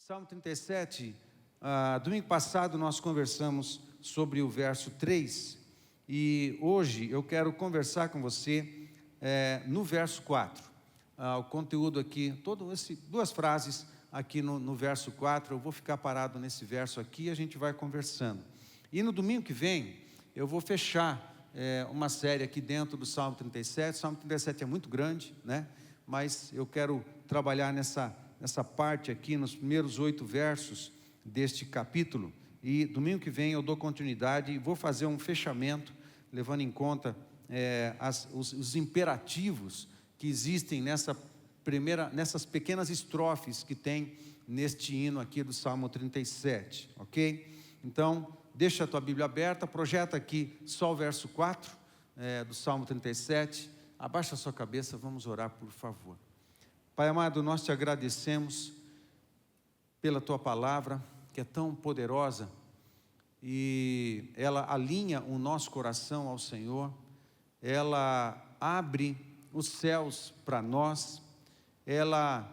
Salmo 37, domingo passado nós conversamos sobre o verso 3 e hoje eu quero conversar com você no verso 4. O conteúdo aqui, duas frases aqui no verso 4, eu vou ficar parado nesse verso aqui e a gente vai conversando. E no domingo que vem eu vou fechar uma série aqui dentro do Salmo 37. O Salmo 37 é muito grande, né? Mas eu quero trabalhar nessa parte aqui, nos primeiros 8 versos deste capítulo, e domingo que vem eu dou continuidade e vou fazer um fechamento, levando em conta os imperativos que existem nessas pequenas estrofes que tem neste hino aqui do Salmo 37, ok? Então, deixa a tua Bíblia aberta, projeta aqui só o verso 4 do Salmo 37, abaixa a sua cabeça, vamos orar, por favor. Pai amado, nós te agradecemos pela tua palavra, que é tão poderosa, e ela alinha o nosso coração ao Senhor, ela abre os céus para nós, ela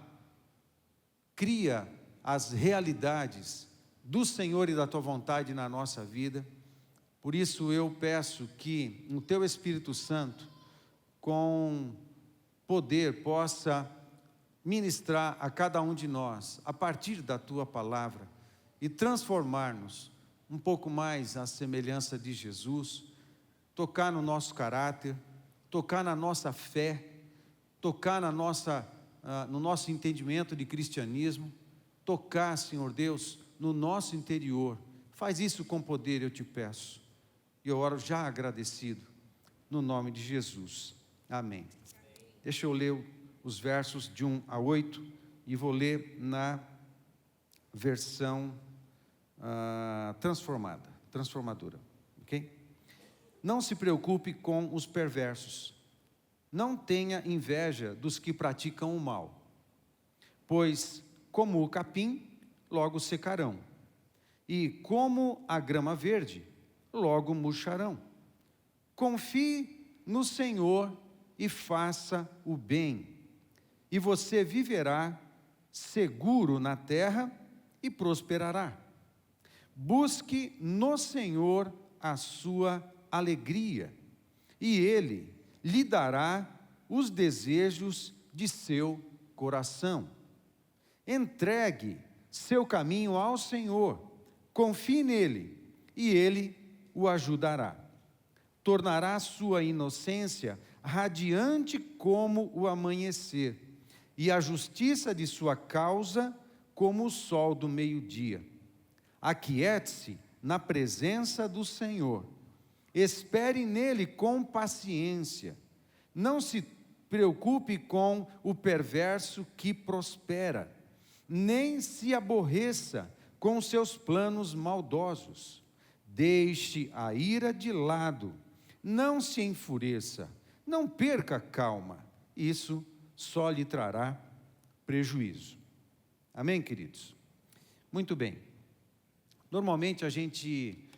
cria as realidades do Senhor e da tua vontade na nossa vida. Por isso eu peço que o teu Espírito Santo, com poder, possa ministrar a cada um de nós, a partir da tua palavra, e transformar-nos um pouco mais à semelhança de Jesus, tocar no nosso caráter, tocar na nossa fé, tocar no nosso entendimento de cristianismo, tocar, Senhor Deus, no nosso interior. Faz isso com poder, eu te peço, e eu oro já agradecido, no nome de Jesus, amém. Deixa eu ler os versos de 1 a 8, e vou ler na versão transformadora, ok? Não se preocupe com os perversos, não tenha inveja dos que praticam o mal, pois como o capim, logo secarão, e como a grama verde, logo murcharão. Confie no Senhor e faça o bem, e você viverá seguro na terra e prosperará. Busque no Senhor a sua alegria, e Ele lhe dará os desejos de seu coração. Entregue seu caminho ao Senhor, confie nele, e Ele o ajudará. Tornará sua inocência radiante como o amanhecer, e a justiça de sua causa como o sol do meio-dia. Aquiete-se na presença do Senhor, espere nele com paciência, não se preocupe com o perverso que prospera, nem se aborreça com seus planos maldosos. Deixe a ira de lado, não se enfureça, não perca a calma, isso só lhe trará prejuízo. Amém, queridos? Muito bem. Normalmente a gente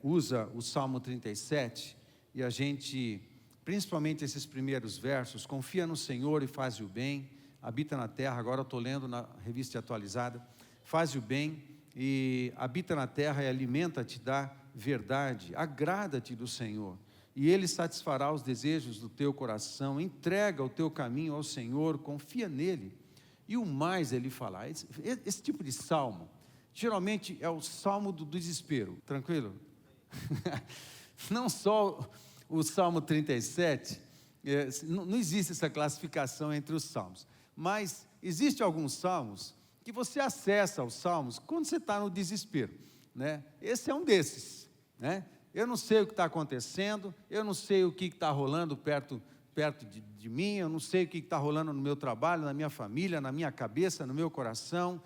usa o Salmo 37 e a gente, principalmente esses primeiros versos, confia no Senhor e faz o bem, habita na terra. Agora eu estou lendo na revista atualizada, faz o bem e habita na terra e alimenta-te da verdade, agrada-te do Senhor, e Ele satisfará os desejos do teu coração. Entrega o teu caminho ao Senhor, confia nele, e o mais Ele falar. Esse tipo de salmo, geralmente é o salmo do desespero, tranquilo? Não só o Salmo 37, não existe essa classificação entre os salmos, mas existe alguns salmos que você acessa os salmos quando você está no desespero, né? Esse é um desses, né? Eu não sei o que está acontecendo, eu não sei o que está rolando perto de mim, eu não sei o que está rolando no meu trabalho, na minha família, na minha cabeça, no meu coração,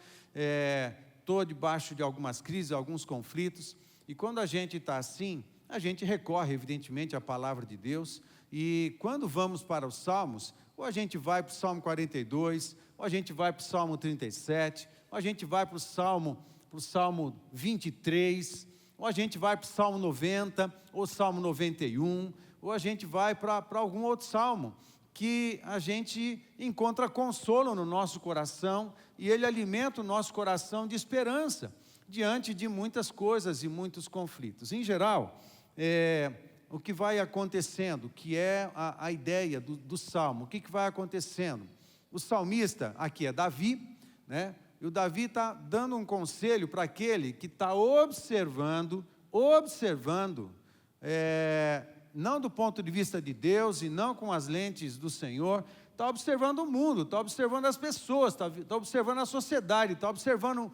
estou debaixo de algumas crises, alguns conflitos, e quando a gente está assim, a gente recorre evidentemente à palavra de Deus, e quando vamos para os salmos, ou a gente vai para o Salmo 42, ou a gente vai para o Salmo 37, ou a gente vai para o Salmo 23, ou a gente vai para o Salmo 90, ou Salmo 91, ou a gente vai para algum outro salmo, que a gente encontra consolo no nosso coração e ele alimenta o nosso coração de esperança diante de muitas coisas e muitos conflitos. Em geral, o que vai acontecendo, que é a ideia do Salmo, o que vai acontecendo? O salmista, aqui é Davi, né? E o Davi está dando um conselho para aquele que está observando, não do ponto de vista de Deus e não com as lentes do Senhor, está observando o mundo, está observando as pessoas, está observando a sociedade, está observando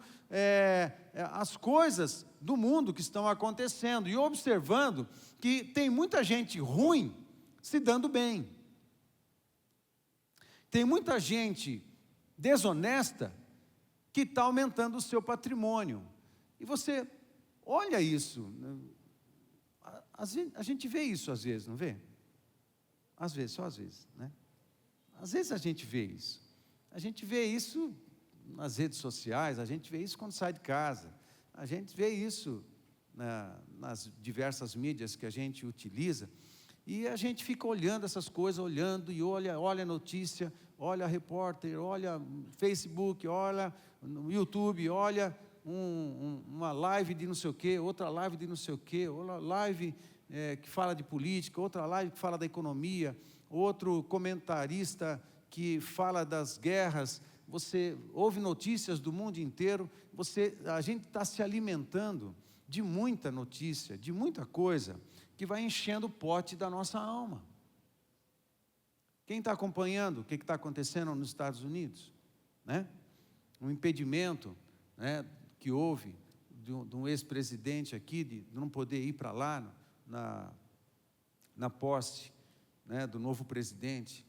as coisas do mundo que estão acontecendo e observando que tem muita gente ruim se dando bem. Tem muita gente desonesta que está aumentando o seu patrimônio. E você olha isso. A gente vê isso às vezes, não vê? Às vezes, só às vezes, né? Às vezes a gente vê isso. A gente vê isso nas redes sociais, a gente vê isso quando sai de casa, a gente vê isso nas diversas mídias que a gente utiliza, e a gente fica olhando essas coisas, olhando e olha a notícia, olha a repórter, olha Facebook, olha no YouTube, olha uma live de não sei o quê, outra live de não sei o quê, outra live que fala de política, outra live que fala da economia, outro comentarista que fala das guerras. Você ouve notícias do mundo inteiro, a gente está se alimentando de muita notícia, de muita coisa, que vai enchendo o pote da nossa alma. Quem está acompanhando o que está acontecendo nos Estados Unidos? Né? Um impedimento, né, que houve de um ex-presidente aqui, de não poder ir para lá, na posse, né, do novo presidente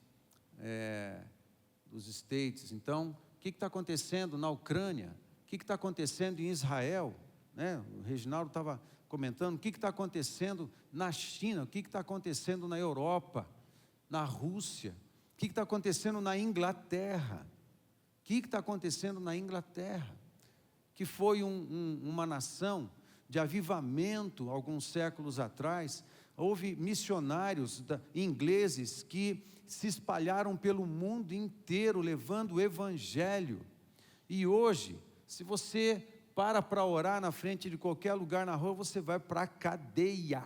dos States. Então, o que está acontecendo na Ucrânia? O que está acontecendo em Israel? Né? O Reginaldo estava comentando, o que está acontecendo na China? O que está acontecendo na Europa? Na Rússia? O que está acontecendo na Inglaterra? O que está acontecendo na Inglaterra? Que foi uma nação de avivamento alguns séculos atrás. Houve missionários ingleses que se espalharam pelo mundo inteiro, levando o Evangelho. E hoje, se você para orar na frente de qualquer lugar na rua, você vai para a cadeia.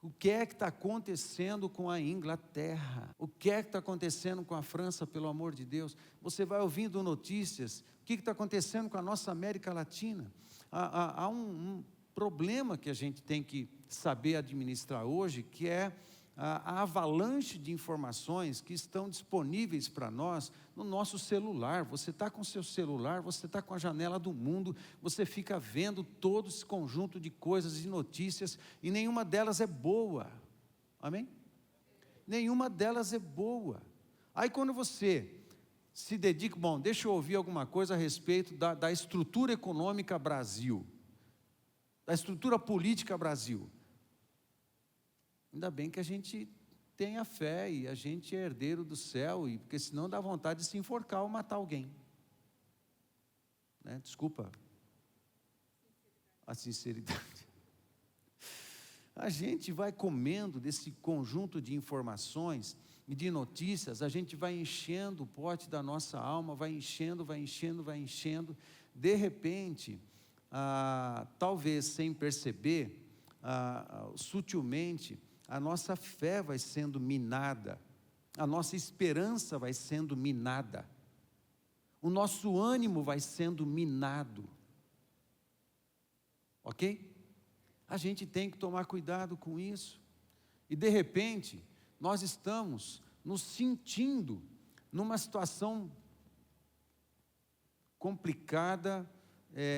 O que é que está acontecendo com a Inglaterra? O que é que está acontecendo com a França, pelo amor de Deus? Você vai ouvindo notícias. O que está acontecendo com a nossa América Latina? Há um problema que a gente tem que saber administrar hoje, que é a avalanche de informações que estão disponíveis para nós no nosso celular. Você está com o seu celular, você está com a janela do mundo, você fica vendo todo esse conjunto de coisas e notícias, e nenhuma delas é boa. Amém? Nenhuma delas é boa. Aí quando você se dedica, deixa eu ouvir alguma coisa a respeito da estrutura econômica Brasil, da estrutura política Brasil. Ainda bem que a gente tem a fé e a gente é herdeiro do céu, porque senão dá vontade de se enforcar ou matar alguém. Né? Desculpa a sinceridade. A gente vai comendo desse conjunto de informações e de notícias, a gente vai enchendo o pote da nossa alma, vai enchendo. De repente, talvez sem perceber, sutilmente, a nossa fé vai sendo minada, a nossa esperança vai sendo minada, o nosso ânimo vai sendo minado. Ok? A gente tem que tomar cuidado com isso. E de repente, nós estamos nos sentindo numa situação complicada,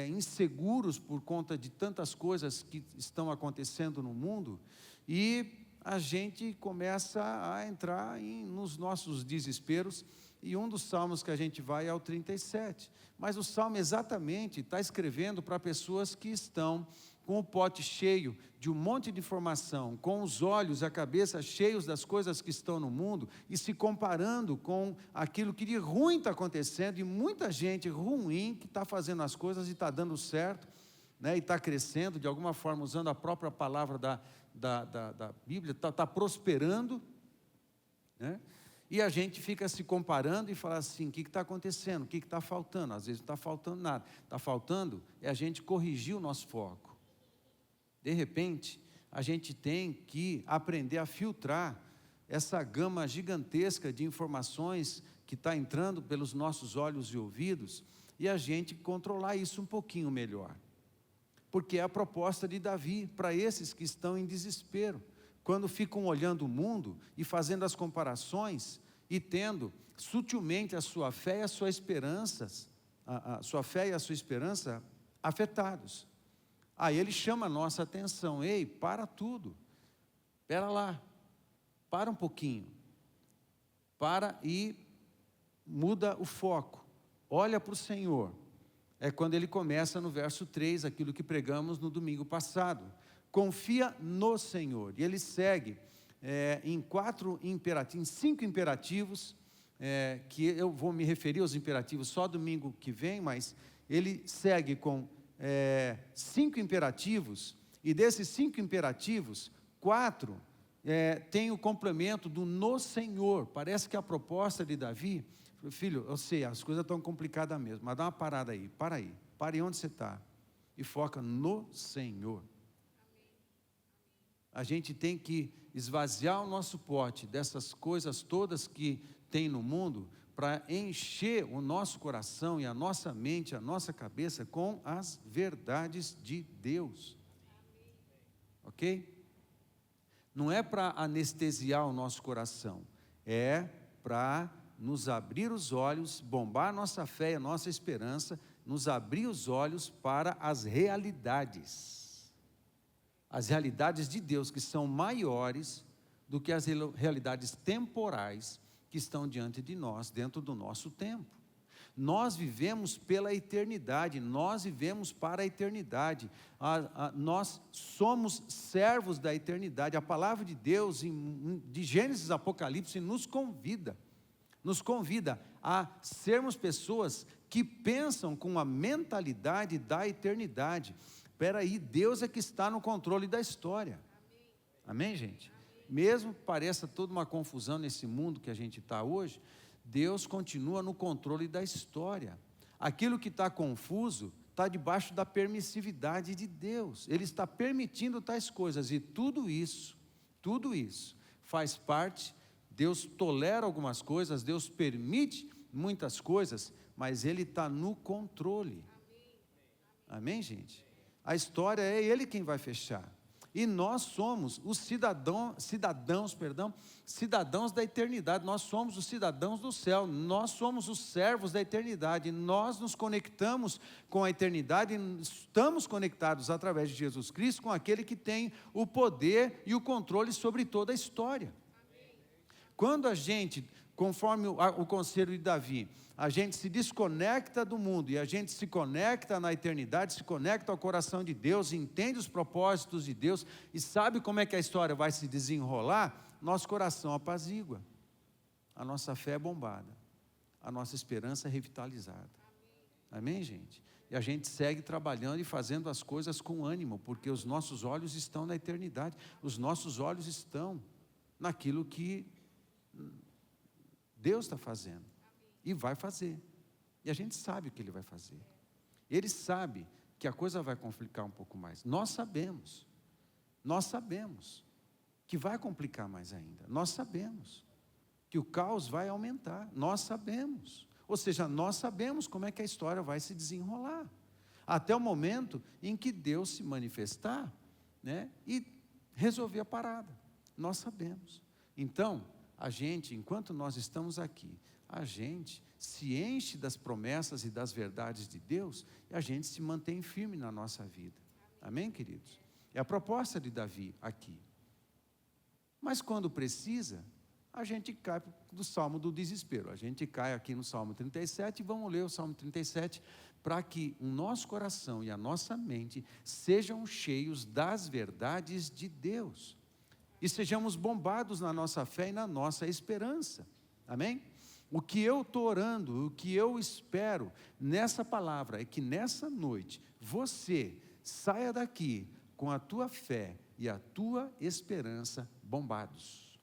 inseguros por conta de tantas coisas que estão acontecendo no mundo, e a gente começa a entrar nos nossos desesperos, e um dos salmos que a gente vai é o 37, mas o salmo exatamente está escrevendo para pessoas que estão com o pote cheio de um monte de informação, com os olhos e a cabeça cheios das coisas que estão no mundo, e se comparando com aquilo que de ruim está acontecendo, e muita gente ruim que está fazendo as coisas e está dando certo, né, e está crescendo, de alguma forma, usando a própria palavra da Bíblia, está prosperando, né? E a gente fica se comparando e fala assim, o que está acontecendo? O que está faltando? Às vezes não está faltando nada. Está faltando é a gente corrigir o nosso foco. De repente, a gente tem que aprender a filtrar essa gama gigantesca de informações que está entrando pelos nossos olhos e ouvidos, e a gente controlar isso um pouquinho melhor. Porque é a proposta de Davi para esses que estão em desespero, quando ficam olhando o mundo e fazendo as comparações e tendo sutilmente a sua fé e a sua esperança, a sua fé e a sua esperança afetados. Aí ele chama a nossa atenção: ei, para tudo, espera lá, para um pouquinho, para e muda o foco, olha para o Senhor. É quando ele começa no verso 3, aquilo que pregamos no domingo passado: confia no Senhor. E ele segue em 5 imperativos, que eu vou me referir aos imperativos só domingo que vem, mas ele segue com 5 imperativos, e desses 5 imperativos, 4 tem o complemento do no Senhor. Parece que a proposta de Davi: filho, eu sei, as coisas estão complicadas mesmo, mas dá uma parada aí, pare onde você está, e foca no Senhor. A gente tem que esvaziar o nosso pote dessas coisas todas que tem no mundo, para encher o nosso coração e a nossa mente, a nossa cabeça com as verdades de Deus. Ok? Não é para anestesiar o nosso coração, é para nos abrir os olhos, bombar a nossa fé e a nossa esperança, nos abrir os olhos para as realidades de Deus, que são maiores do que as realidades temporais que estão diante de nós, dentro do nosso tempo. Nós vivemos pela eternidade, nós vivemos para a eternidade, nós somos servos da eternidade. A palavra de Deus, de Gênesis a Apocalipse, nos convida a sermos pessoas que pensam com a mentalidade da eternidade. Espera aí, Deus é que está no controle da história. Amém, gente? Mesmo que pareça toda uma confusão nesse mundo que a gente está hoje, Deus continua no controle da história. Aquilo que está confuso está debaixo da permissividade de Deus. Ele está permitindo tais coisas, e tudo isso faz parte. Deus tolera algumas coisas, Deus permite muitas coisas, mas Ele está no controle. Amém, gente? A história é Ele quem vai fechar. E nós somos os cidadãos da eternidade. Nós somos os cidadãos do céu. Nós somos os servos da eternidade. Nós nos conectamos com a eternidade. Estamos conectados através de Jesus Cristo com aquele que tem o poder e o controle sobre toda a história. Quando a gente, conforme o conselho de Davi, a gente se desconecta do mundo e a gente se conecta na eternidade, se conecta ao coração de Deus, entende os propósitos de Deus e sabe como é que a história vai se desenrolar, nosso coração apazigua, a nossa fé é bombada, a nossa esperança é revitalizada. Amém, gente? E a gente segue trabalhando e fazendo as coisas com ânimo, porque os nossos olhos estão na eternidade, os nossos olhos estão naquilo que Deus está fazendo e vai fazer, e a gente sabe o que Ele vai fazer. Ele sabe que a coisa vai complicar um pouco mais. Nós sabemos que vai complicar mais ainda. Nós sabemos que o caos vai aumentar. Nós sabemos, ou seja, nós sabemos como é que a história vai se desenrolar, até o momento em que Deus se manifestar, né, e resolver a parada. Nós sabemos. Então, a gente, enquanto nós estamos aqui, a gente se enche das promessas e das verdades de Deus, e a gente se mantém firme na nossa vida. Amém, queridos? É a proposta de Davi aqui. Mas quando precisa, a gente cai do Salmo do desespero. A gente cai aqui no Salmo 37, e vamos ler o Salmo 37, para que o nosso coração e a nossa mente sejam cheios das verdades de Deus. E sejamos bombados na nossa fé e na nossa esperança. Amém? O que eu estou orando, o que eu espero nessa palavra é que nessa noite você saia daqui com a tua fé e a tua esperança bombados.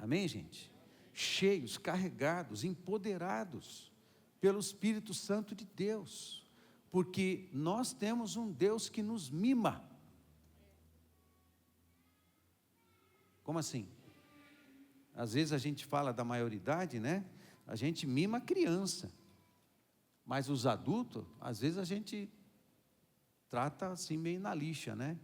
Amém, gente? Cheios, carregados, empoderados pelo Espírito Santo de Deus, porque nós temos um Deus que nos mima. Como assim? Às vezes a gente fala da maioridade, né? A gente mima a criança, mas os adultos, às vezes a gente trata assim meio na lixa, né?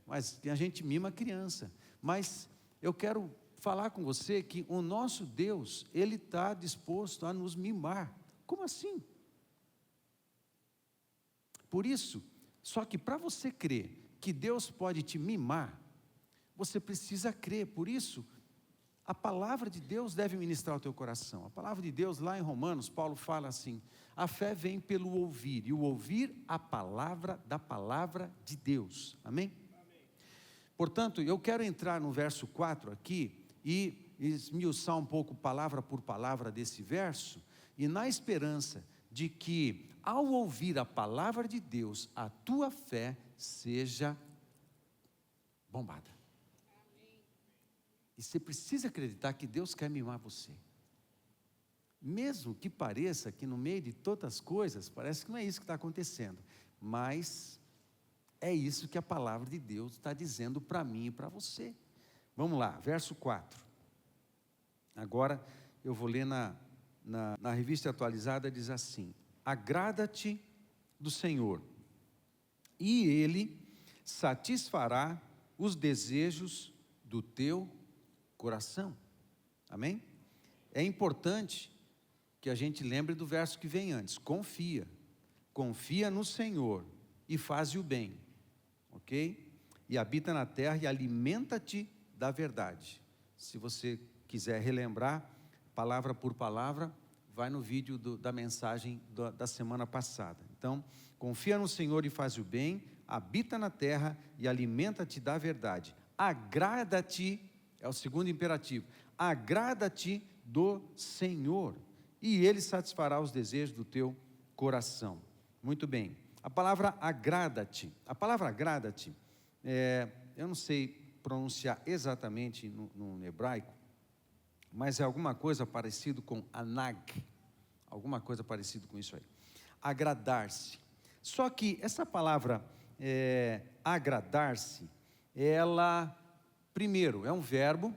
Mas a gente mima a criança. Mas eu quero falar com você que o nosso Deus, Ele está disposto a nos mimar. Como assim? Por isso, só que para você crer que Deus pode te mimar, você precisa crer. Por isso, a palavra de Deus deve ministrar o teu coração. A palavra de Deus, lá em Romanos, Paulo fala assim: a fé vem pelo ouvir, e o ouvir a palavra da palavra de Deus. Amém? Portanto, eu quero entrar no verso 4 aqui, e esmiuçar um pouco palavra por palavra desse verso, e na esperança de que, ao ouvir a palavra de Deus, a tua fé seja bombada. E você precisa acreditar que Deus quer mimar você. Mesmo que pareça que no meio de todas as coisas, parece que não é isso que está acontecendo, mas é isso que a palavra de Deus está dizendo para mim e para você. Vamos lá, verso 4. Agora eu vou ler na revista atualizada, diz assim: agrada-te do Senhor, e Ele satisfará os desejos do teu coração. Amém? É importante que a gente lembre do verso que vem antes: confia no Senhor e faze o bem, ok? E habita na terra e alimenta-te da verdade. Se você quiser relembrar, palavra por palavra, vai no vídeo da mensagem da semana passada. Então, confia no Senhor e faz o bem, habita na terra e alimenta-te da verdade. Agrada-te, é o segundo imperativo, agrada-te do Senhor, e Ele satisfará os desejos do teu coração. Muito bem, a palavra agrada-te, eu não sei pronunciar exatamente no hebraico, mas é alguma coisa parecido com anag, alguma coisa parecida com isso aí, agradar-se. Só que essa palavra agradar-se, ela, primeiro, é um verbo,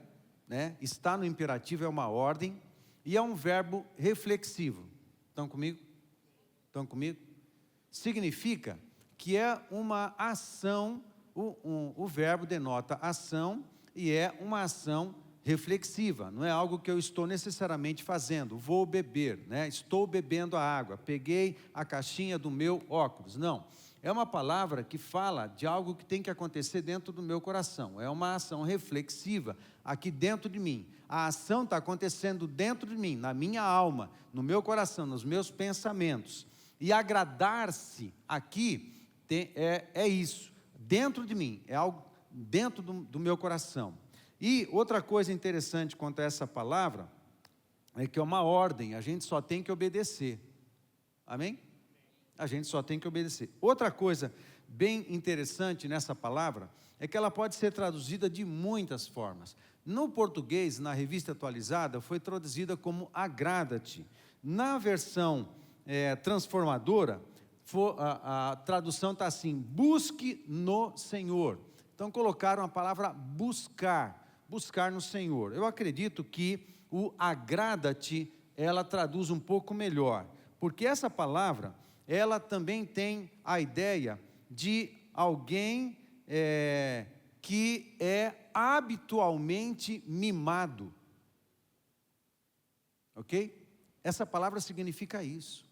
né? Está no imperativo, é uma ordem, e é um verbo reflexivo. Estão comigo? Estão comigo? Significa que é uma ação, o verbo denota ação, e é uma ação reflexiva, não é algo que eu estou necessariamente fazendo. Vou beber, né? Estou bebendo a água, peguei a caixinha do meu óculos. Não, é uma palavra que fala de algo que tem que acontecer dentro do meu coração. É uma ação reflexiva aqui dentro de mim. A ação está acontecendo dentro de mim, na minha alma, no meu coração, nos meus pensamentos. E agradar-se aqui é isso, dentro de mim, é algo dentro do meu coração. E outra coisa interessante quanto a essa palavra, é que é uma ordem, a gente só tem que obedecer. Amém? A gente só tem que obedecer. Outra coisa bem interessante nessa palavra, é que ela pode ser traduzida de muitas formas. No português, na revista atualizada, foi traduzida como agrada-te. Na versão transformadora, a tradução está assim: busque no Senhor. Então colocaram a palavra buscar no Senhor. Eu acredito que o agrada-te, ela traduz um pouco melhor, porque essa palavra, ela também tem a ideia de alguém que é habitualmente mimado, ok? Essa palavra significa isso,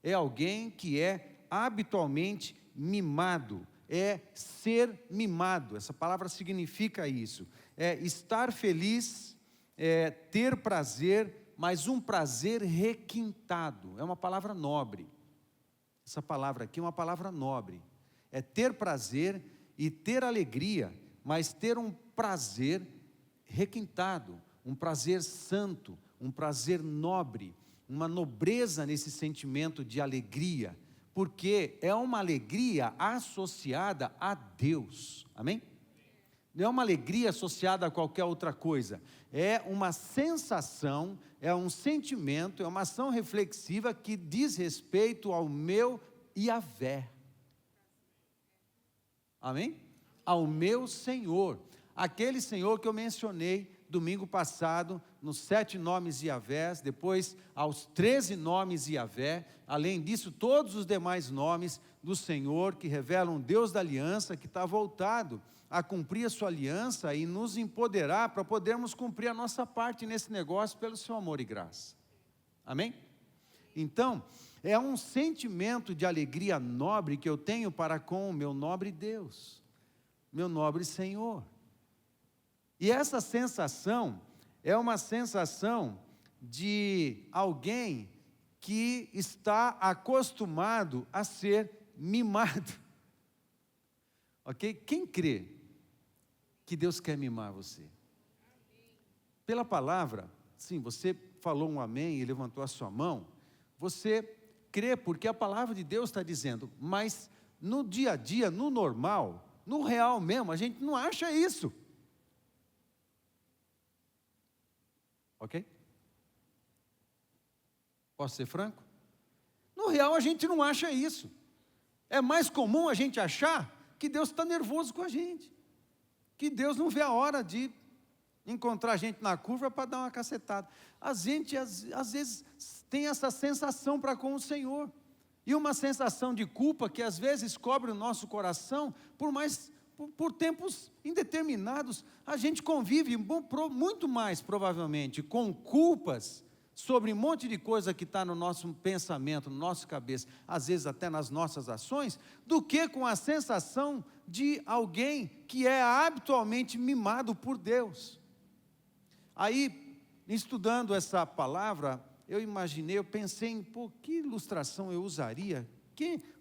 é alguém que é habitualmente mimado, é ser mimado. Essa palavra significa isso, é estar feliz, é ter prazer, mas um prazer requintado. É uma palavra nobre, essa palavra aqui é uma palavra nobre, é ter prazer e ter alegria, mas ter um prazer requintado, um prazer santo, um prazer nobre, uma nobreza nesse sentimento de alegria, porque é uma alegria associada a Deus. Amém? Não é uma alegria associada a qualquer outra coisa. É uma sensação, é um sentimento, é uma ação reflexiva que diz respeito ao meu Yahvé. Amém? Ao meu Senhor. Aquele Senhor que eu mencionei domingo passado, nos 7 nomes Yahvés, depois aos 13 nomes Yahvé, além disso, todos os demais nomes do Senhor, que revelam o Deus da aliança, que está voltado a cumprir a sua aliança e nos empoderar para podermos cumprir a nossa parte nesse negócio pelo seu amor e graça. Amém? Então, é um sentimento de alegria nobre que eu tenho para com o meu nobre Deus, meu nobre Senhor. E essa sensação é uma sensação de alguém que está acostumado a ser mimado. Ok? Quem crê que Deus quer mimar você? Pela palavra, sim, você falou um amém e levantou a sua mão, você crê porque a palavra de Deus está dizendo, mas no dia a dia, no normal, no real mesmo, a gente não acha isso. Ok? Posso ser franco? No real a gente não acha isso. É mais comum a gente achar que Deus está nervoso com a gente. Que Deus não vê a hora de encontrar a gente na curva para dar uma cacetada. A gente às vezes tem essa sensação para com o Senhor. E uma sensação de culpa que às vezes cobre o nosso coração por tempos indeterminados. A gente convive muito mais, provavelmente, com culpas sobre um monte de coisa que está no nosso pensamento, no nosso cabeça, às vezes até nas nossas ações, do que com a sensação de alguém que é habitualmente mimado por Deus. Aí, estudando essa palavra, eu pensei em, que ilustração eu usaria? O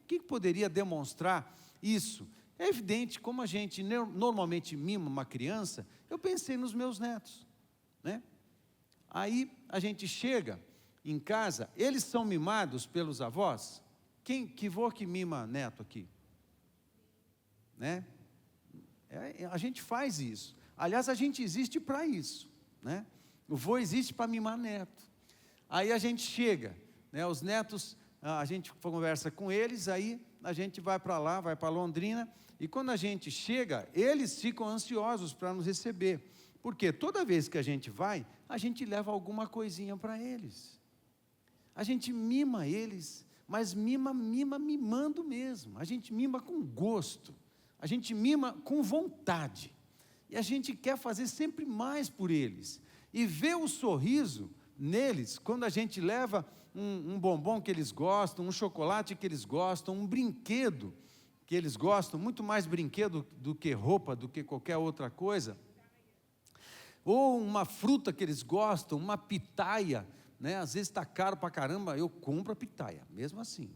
que poderia demonstrar isso? É evidente, como a gente normalmente mima uma criança, eu pensei nos meus netos, né? Aí a gente chega em casa, eles são mimados pelos avós? Que vô que mima neto aqui? Né? A gente faz isso. Aliás, a gente existe para isso, né? O vô existe para mimar neto. Aí a gente chega, né? Os netos, a gente conversa com eles, aí a gente vai para lá, vai para Londrina, e quando a gente chega, eles ficam ansiosos para nos receber. Porque toda vez que a gente vai, a gente leva alguma coisinha para eles. A gente mima eles, mas mimando mesmo. A gente mima com gosto. A gente mima com vontade. E a gente quer fazer sempre mais por eles. E ver o sorriso neles, quando a gente leva um bombom que eles gostam, um chocolate que eles gostam, um brinquedo que eles gostam, muito mais brinquedo do que roupa, do que qualquer outra coisa, ou uma fruta que eles gostam, uma pitaia, né? Às vezes está caro para caramba, eu compro a pitaia, mesmo assim,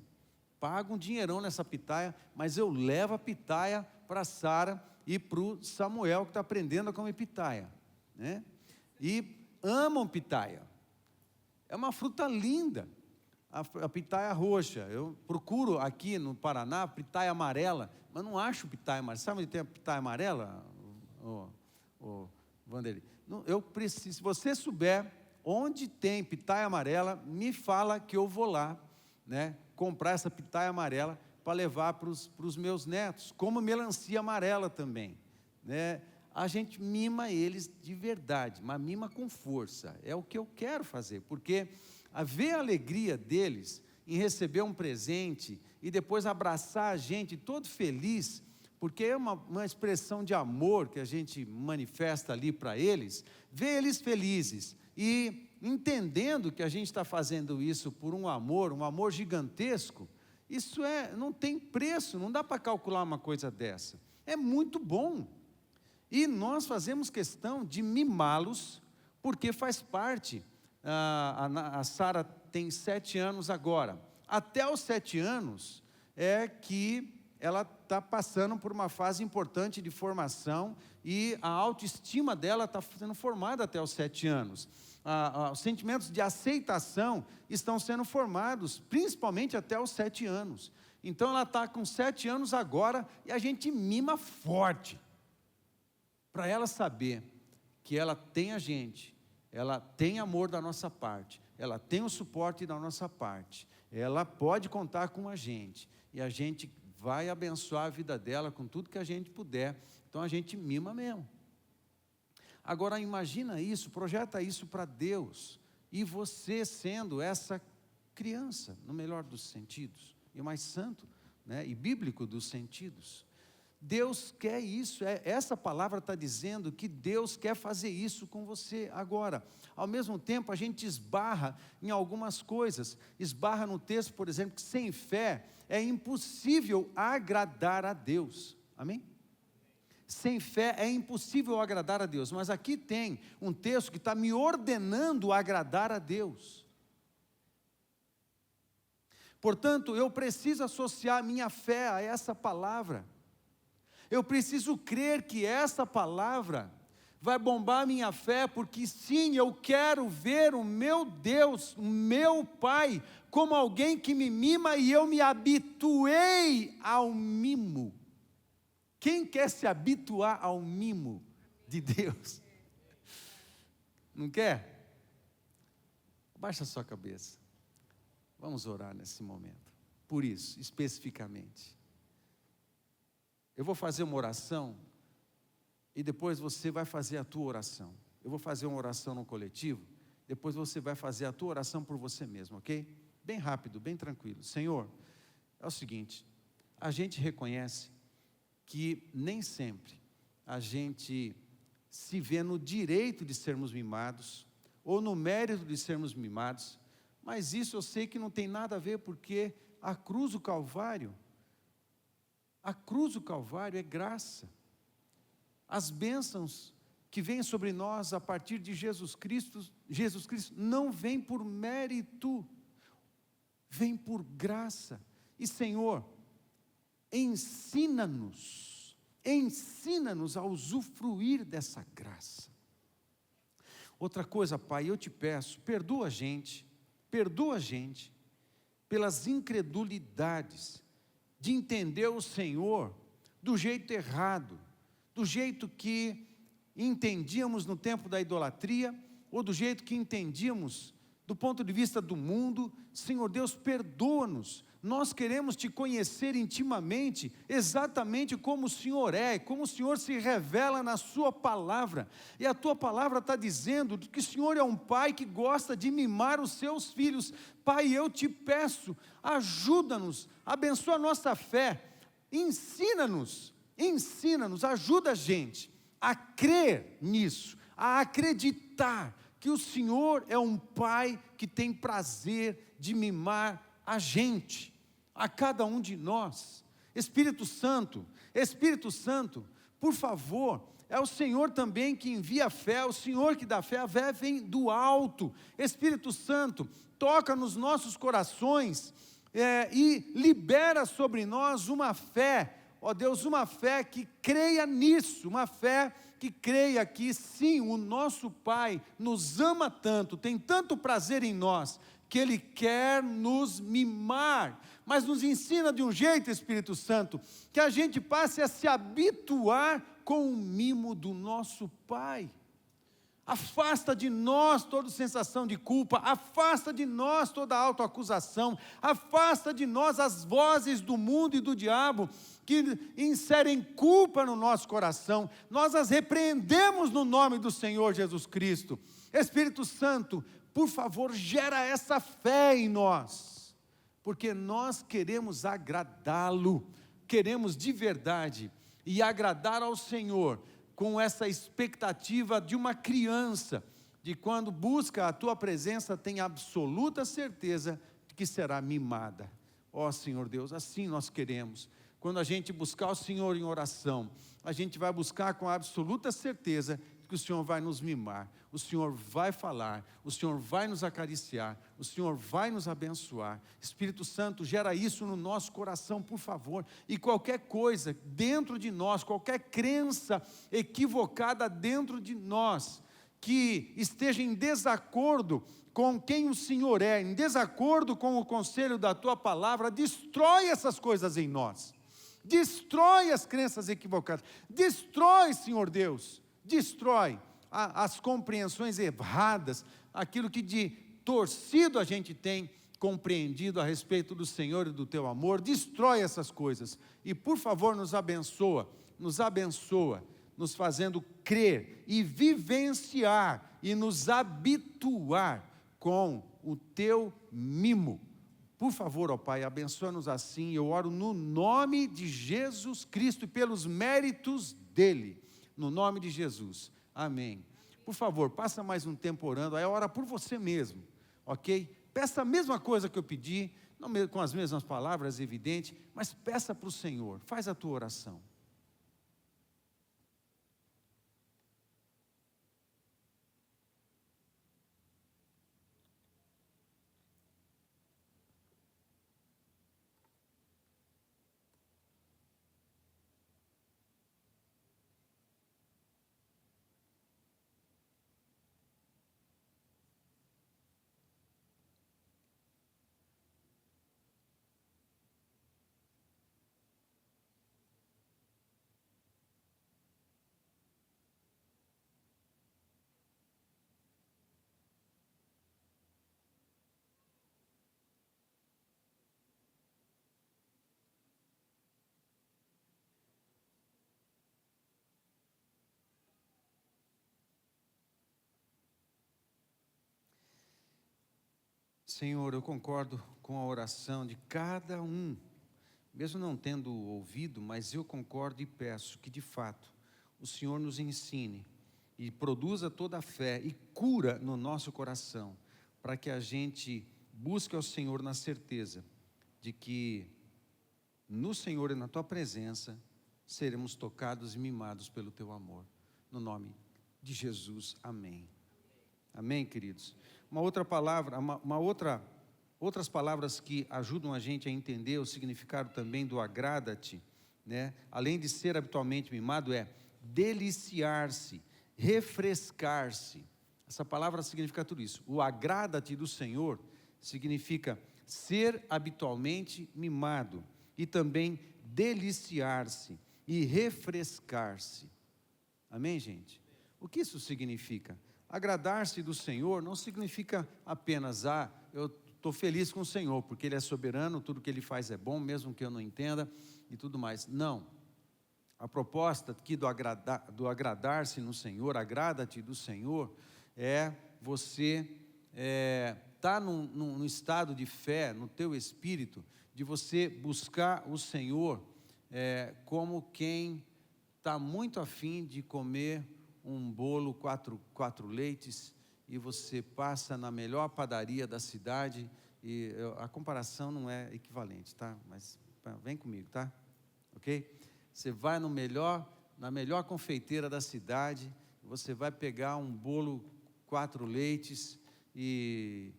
pago um dinheirão nessa pitaia, mas eu levo a pitaia para a Sara e para o Samuel, que está aprendendo a comer pitaia, né? E amam pitaia, é uma fruta linda, a pitaia roxa. Eu procuro aqui no Paraná pitaia amarela, mas não acho pitaia amarela. Sabe onde tem a pitaia amarela, Vanderlei? Eu preciso, se você souber onde tem pitaia amarela, me fala que eu vou lá, né, comprar essa pitaia amarela para levar para os meus netos, como melancia amarela também, né? A gente mima eles de verdade, mas mima com força, é o que eu quero fazer, porque ver a alegria deles em receber um presente e depois abraçar a gente todo feliz, porque é uma expressão de amor que a gente manifesta ali para eles, ver eles felizes e entendendo que a gente está fazendo isso por um amor gigantesco, isso não tem preço, não dá para calcular uma coisa dessa, é muito bom. E nós fazemos questão de mimá-los, porque faz parte. A Sara tem 7 anos agora. Até os 7 anos é que ela está passando por uma fase importante de formação e a autoestima dela está sendo formada até os 7 anos. Os sentimentos de aceitação estão sendo formados, principalmente até os 7 anos. Então ela está com 7 anos agora e a gente mima forte. para ela saber que ela tem a gente, ela tem amor da nossa parte, ela tem o suporte da nossa parte, ela pode contar com a gente, e a gente vai abençoar a vida dela com tudo que a gente puder. Então a gente mima mesmo. Agora imagina isso, projeta isso para Deus, e você sendo essa criança, no melhor dos sentidos, e o mais santo, né, e bíblico dos sentidos. Deus quer isso, essa palavra está dizendo que Deus quer fazer isso com você agora. Ao mesmo tempo a gente esbarra em algumas coisas, esbarra no texto, por exemplo, que sem fé é impossível agradar a Deus, amém? Sem fé é impossível agradar a Deus, mas aqui tem um texto que está me ordenando agradar a Deus. Portanto, eu preciso associar minha fé a essa palavra. Eu preciso crer que essa palavra vai bombar minha fé, porque sim, eu quero ver o meu Deus, o meu Pai, como alguém que me mima, e eu me habituei ao mimo. Quem quer se habituar ao mimo de Deus? Não quer? Baixa a sua cabeça. Vamos orar nesse momento. Por isso, especificamente. Eu vou fazer uma oração e depois você vai fazer a tua oração. Eu vou fazer uma oração no coletivo, depois você vai fazer a tua oração por você mesmo, ok? Bem rápido, bem tranquilo. Senhor, é o seguinte, a gente reconhece que nem sempre a gente se vê no direito de sermos mimados, ou no mérito de sermos mimados, mas isso eu sei que não tem nada a ver, porque a cruz do Calvário é graça. As bênçãos que vêm sobre nós a partir de Jesus Cristo não vêm por mérito, vêm por graça. E Senhor, ensina-nos a usufruir dessa graça. Outra coisa, Pai, eu te peço, perdoa a gente pelas incredulidades de entender o Senhor do jeito errado, do jeito que entendíamos no tempo da idolatria, ou do jeito que entendíamos do ponto de vista do mundo. Senhor Deus, perdoa-nos. Nós queremos te conhecer intimamente, exatamente como o Senhor é, como o Senhor se revela na sua palavra. E a tua palavra está dizendo que o Senhor é um pai que gosta de mimar os seus filhos. Pai, eu te peço, ajuda-nos, abençoa a nossa fé, ensina-nos, ajuda a gente a crer nisso, a acreditar que o Senhor é um pai que tem prazer de mimar a gente, a cada um de nós. Espírito Santo, por favor, é o Senhor também que envia a fé, o Senhor que dá fé, a fé vem do alto. Espírito Santo, toca nos nossos corações e libera sobre nós uma fé, ó Deus, uma fé que creia nisso, uma fé que creia que sim, o nosso Pai nos ama tanto, tem tanto prazer em nós, que Ele quer nos mimar, mas nos ensina de um jeito, Espírito Santo, que a gente passe a se habituar com o mimo do nosso Pai. Afasta de nós toda sensação de culpa, afasta de nós toda autoacusação, afasta de nós as vozes do mundo e do diabo, que inserem culpa no nosso coração. Nós as repreendemos no nome do Senhor Jesus Cristo. Espírito Santo, por favor, gera essa fé em nós, porque nós queremos agradá-lo, queremos de verdade, e agradar ao Senhor, com essa expectativa de uma criança, de quando busca a tua presença, tem absoluta certeza de que será mimada. Ó Senhor Deus, assim nós queremos. Quando a gente buscar o Senhor em oração, a gente vai buscar com absoluta certeza que o Senhor vai nos mimar, o Senhor vai falar, o Senhor vai nos acariciar, o Senhor vai nos abençoar. Espírito Santo, gera isso no nosso coração, por favor, e qualquer coisa dentro de nós, qualquer crença equivocada dentro de nós, que esteja em desacordo com quem o Senhor é, em desacordo com o conselho da tua palavra, destrói essas coisas em nós, destrói as crenças equivocadas, destrói, Senhor Deus, destrói as compreensões erradas, aquilo que de torcido a gente tem compreendido a respeito do Senhor e do teu amor, destrói essas coisas, e por favor nos abençoa, nos fazendo crer e vivenciar e nos habituar com o teu mimo. Por favor, ó Pai, abençoa-nos assim. Eu oro no nome de Jesus Cristo e pelos méritos dele, no nome de Jesus, amém. Por favor, passa mais um tempo orando, aí ora por você mesmo, ok? Peça a mesma coisa que eu pedi, não com as mesmas palavras, evidente, mas peça para o Senhor, faz a tua oração. Senhor, eu concordo com a oração de cada um, mesmo não tendo ouvido, mas eu concordo e peço que de fato o Senhor nos ensine e produza toda a fé e cura no nosso coração, para que a gente busque ao Senhor na certeza de que no Senhor e na Tua presença seremos tocados e mimados pelo Teu amor, no nome de Jesus, amém. Amém, queridos? Uma outra palavra, outras palavras que ajudam a gente a entender o significado também do agrada-te, né? Além de ser habitualmente mimado, é deliciar-se, refrescar-se. Essa palavra significa tudo isso. O agrada-te do Senhor significa ser habitualmente mimado e também deliciar-se e refrescar-se. Amém, gente? O que isso significa? Agradar-se do Senhor não significa apenas, eu estou feliz com o Senhor, porque Ele é soberano, tudo que Ele faz é bom, mesmo que eu não entenda, e tudo mais. Não. A proposta aqui do agradar-se no Senhor, agrada-te do Senhor, é você estar num estado de fé, no teu espírito, de você buscar o Senhor como quem está muito afim de comer um bolo, quatro leites, e você passa na melhor padaria da cidade, e a comparação não é equivalente, tá? Mas vem comigo, tá? Ok? Você vai na melhor confeiteira da cidade, você vai pegar um bolo, 4 leites, e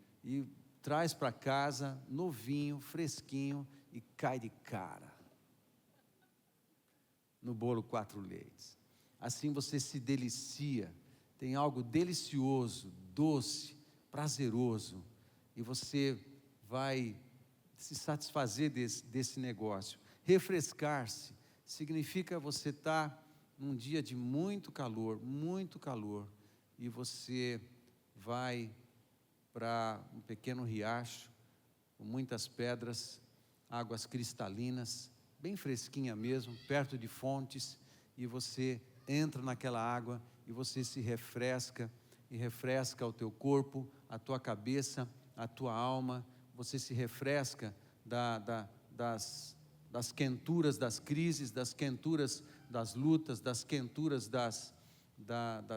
traz para casa, novinho, fresquinho, e cai de cara no bolo 4 leites. Assim você se delicia, tem algo delicioso, doce, prazeroso, e você vai se satisfazer desse negócio. Refrescar-se significa você estar num dia de muito calor, e você vai para um pequeno riacho, com muitas pedras, águas cristalinas, bem fresquinha mesmo, perto de fontes, e você entra naquela água e você se refresca, e refresca o teu corpo, a tua cabeça, a tua alma, você se refresca das quenturas das crises, das quenturas das lutas, das quenturas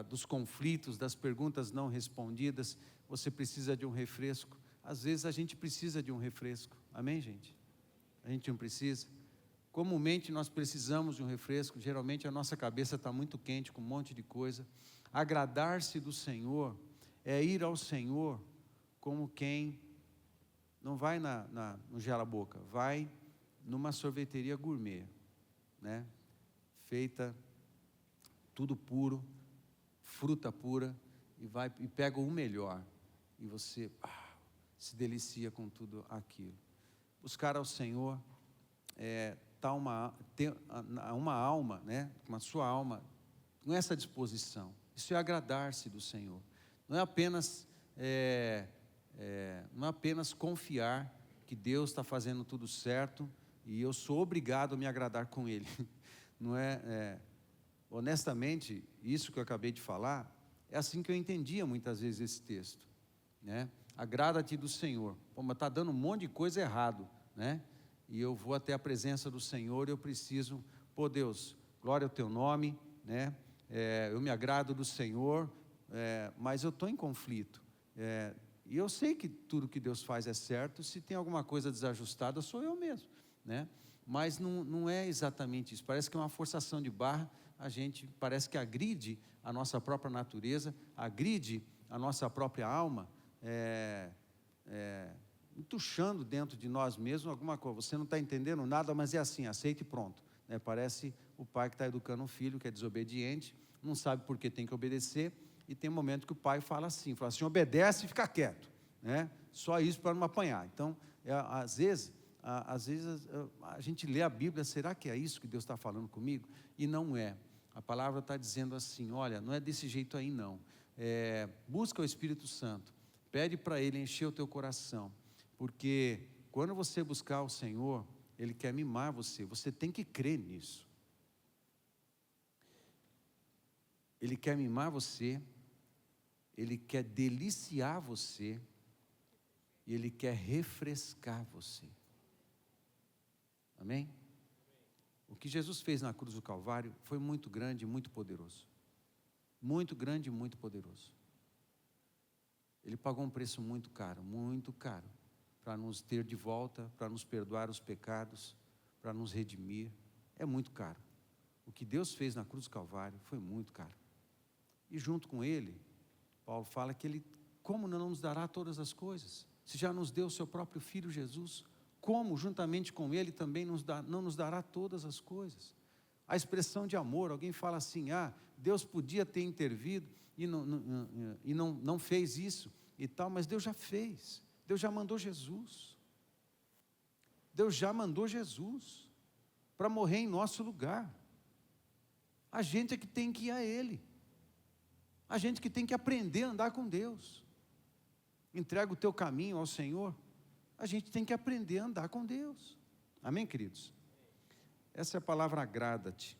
dos conflitos, das perguntas não respondidas. Você precisa de um refresco. Às vezes a gente precisa de um refresco, amém, gente? A gente não precisa? Comumente nós precisamos de um refresco, geralmente a nossa cabeça está muito quente com um monte de coisa. Agradar-se do Senhor é ir ao Senhor como quem não vai no gela-boca, vai numa sorveteria gourmet, né? Feita tudo puro, fruta pura, e pega o melhor, e você se delicia com tudo aquilo. Buscar ao Senhor ter uma alma, né, com a sua alma não é essa disposição. Isso é agradar-se do Senhor. Não é apenas confiar que Deus está fazendo tudo certo e eu sou obrigado a me agradar com Ele. Não honestamente, isso que eu acabei de falar, é assim que eu entendia muitas vezes esse texto, né? Agrada-te do Senhor. Pô, mas está dando um monte de coisa errado, né? E eu vou até a presença do Senhor, eu preciso, pô Deus, glória ao teu nome, né? Eu me agrado do Senhor, mas eu estou em conflito, e eu sei que tudo que Deus faz é certo. Se tem alguma coisa desajustada, sou eu mesmo, né? Mas não é exatamente isso, parece que é uma forçação de barra. A gente parece que agride a nossa própria natureza, agride a nossa própria alma, entuchando dentro de nós mesmos alguma coisa. Você não está entendendo nada, mas é assim, aceita e pronto, né? Parece o pai que está educando um filho que é desobediente, não sabe por que tem que obedecer, e tem um momento que o pai fala assim, obedece e fica quieto, né? Só isso para não apanhar. Então, às vezes a gente lê a Bíblia, será que é isso que Deus está falando comigo? E não é. A palavra está dizendo assim, olha, não é desse jeito aí não. Busca o Espírito Santo, pede para Ele encher o teu coração, porque quando você buscar o Senhor, Ele quer mimar você, você tem que crer nisso. Ele quer mimar você, Ele quer deliciar você, e Ele quer refrescar você. Amém? O que Jesus fez na cruz do Calvário foi muito grande e muito poderoso. Muito grande e muito poderoso. Ele pagou um preço muito caro, para nos ter de volta, para nos perdoar os pecados, para nos redimir. É muito caro. O que Deus fez na cruz do Calvário foi muito caro. E junto com Ele, Paulo fala que Ele, como não nos dará todas as coisas? Se já nos deu o seu próprio Filho Jesus, como juntamente com Ele também não nos dará todas as coisas? A expressão de amor, alguém fala assim, Deus podia ter intervido e não fez isso e tal, mas Deus já fez. Deus já mandou Jesus. Deus já mandou Jesus para morrer em nosso lugar. A gente é que tem que ir a Ele. A gente que tem que aprender a andar com Deus. Entrega o teu caminho ao Senhor. A gente tem que aprender a andar com Deus. Amém, queridos? Essa é a palavra agrada-te.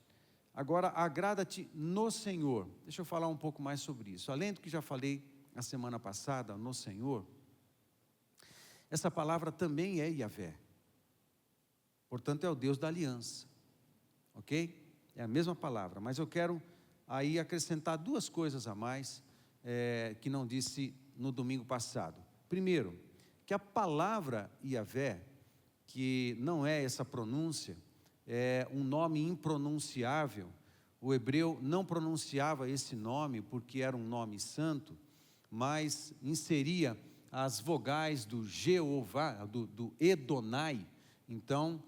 Agora, agrada-te no Senhor. Deixa eu falar um pouco mais sobre isso. Além do que já falei a semana passada, no Senhor, essa palavra também é Yahvé. Portanto, é o Deus da aliança. Ok? É a mesma palavra, mas eu quero aí acrescentar duas coisas a mais, que não disse no domingo passado. Primeiro, que a palavra Yahvé, que não é essa pronúncia, é um nome impronunciável. O hebreu não pronunciava esse nome porque era um nome santo, mas inseria as vogais do Jeová, do Edonai. Então,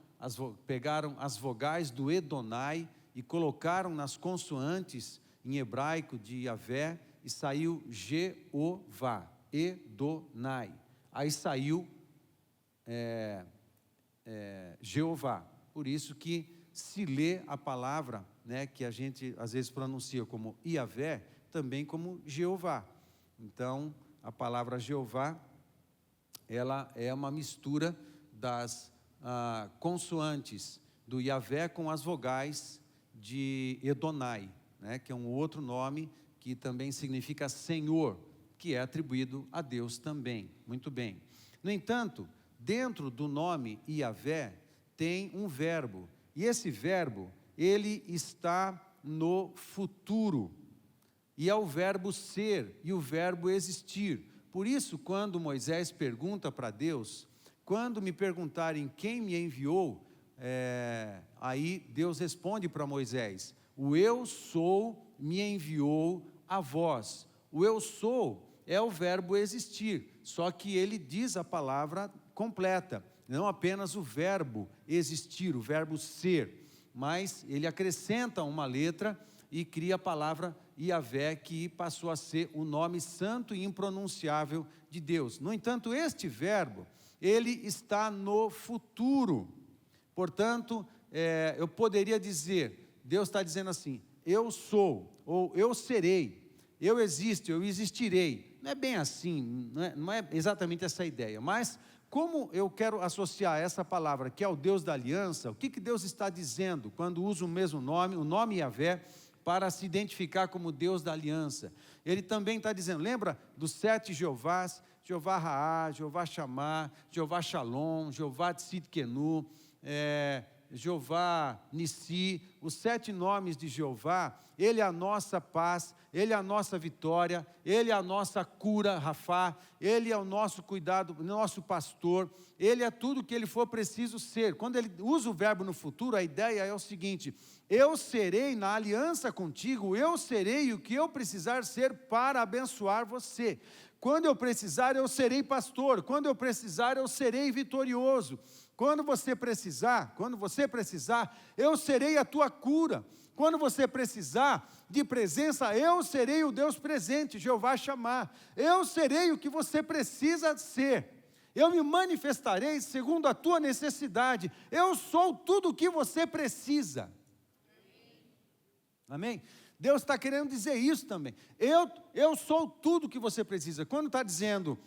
pegaram as vogais do Edonai e colocaram nas consoantes em hebraico de Yahvé, e saiu Jeová, Edonai. Aí saiu Jeová. Por isso que se lê a palavra, né, que a gente às vezes pronuncia como Yahvé, também como Jeová. Então, a palavra Jeová, ela é uma mistura das consoantes do Yahvé com as vogais de Edonai, né, que é um outro nome que também significa Senhor, que é atribuído a Deus também. Muito bem. No entanto, dentro do nome Yahvé tem um verbo, e esse verbo, ele está no futuro, e é o verbo ser e o verbo existir. Por isso, quando Moisés pergunta para Deus, quando me perguntarem quem me enviou, aí Deus responde para Moisés, o eu sou me enviou a vós. O eu sou é o verbo existir, só que ele diz a palavra completa, não apenas o verbo existir, o verbo ser, mas ele acrescenta uma letra e cria a palavra Yahvé, que passou a ser o nome santo e impronunciável de Deus. No entanto, este verbo, ele está no futuro. Portanto, eu poderia dizer, Deus está dizendo assim, eu sou, ou eu serei, eu existo, eu existirei. Não é bem assim, não é exatamente essa ideia, mas como eu quero associar essa palavra, que é o Deus da aliança, o que Deus está dizendo quando usa o mesmo nome, o nome Yahvé, para se identificar como Deus da aliança? Ele também está dizendo, lembra dos 7 Jeovás, Jeová Raá, Jeová Chamá, Jeová Shalom, Jeová Tzidkenu, Jeová Nissi, os 7 nomes de Jeová. Ele é a nossa paz, Ele é a nossa vitória, Ele é a nossa cura, Rafá, Ele é o nosso cuidado, nosso pastor, Ele é tudo que Ele for preciso ser. Quando Ele usa o verbo no futuro, a ideia é o seguinte: eu serei na aliança contigo, eu serei o que eu precisar ser para abençoar você. Quando eu precisar, eu serei pastor, quando eu precisar, eu serei vitorioso. Quando você precisar, eu serei a tua cura. Quando você precisar de presença, eu serei o Deus presente, Jeová Chamá. Eu serei o que você precisa ser. Eu me manifestarei segundo a tua necessidade. Eu sou tudo o que você precisa. Amém? Deus está querendo dizer isso também. Eu sou tudo o que você precisa. Quando está dizendo,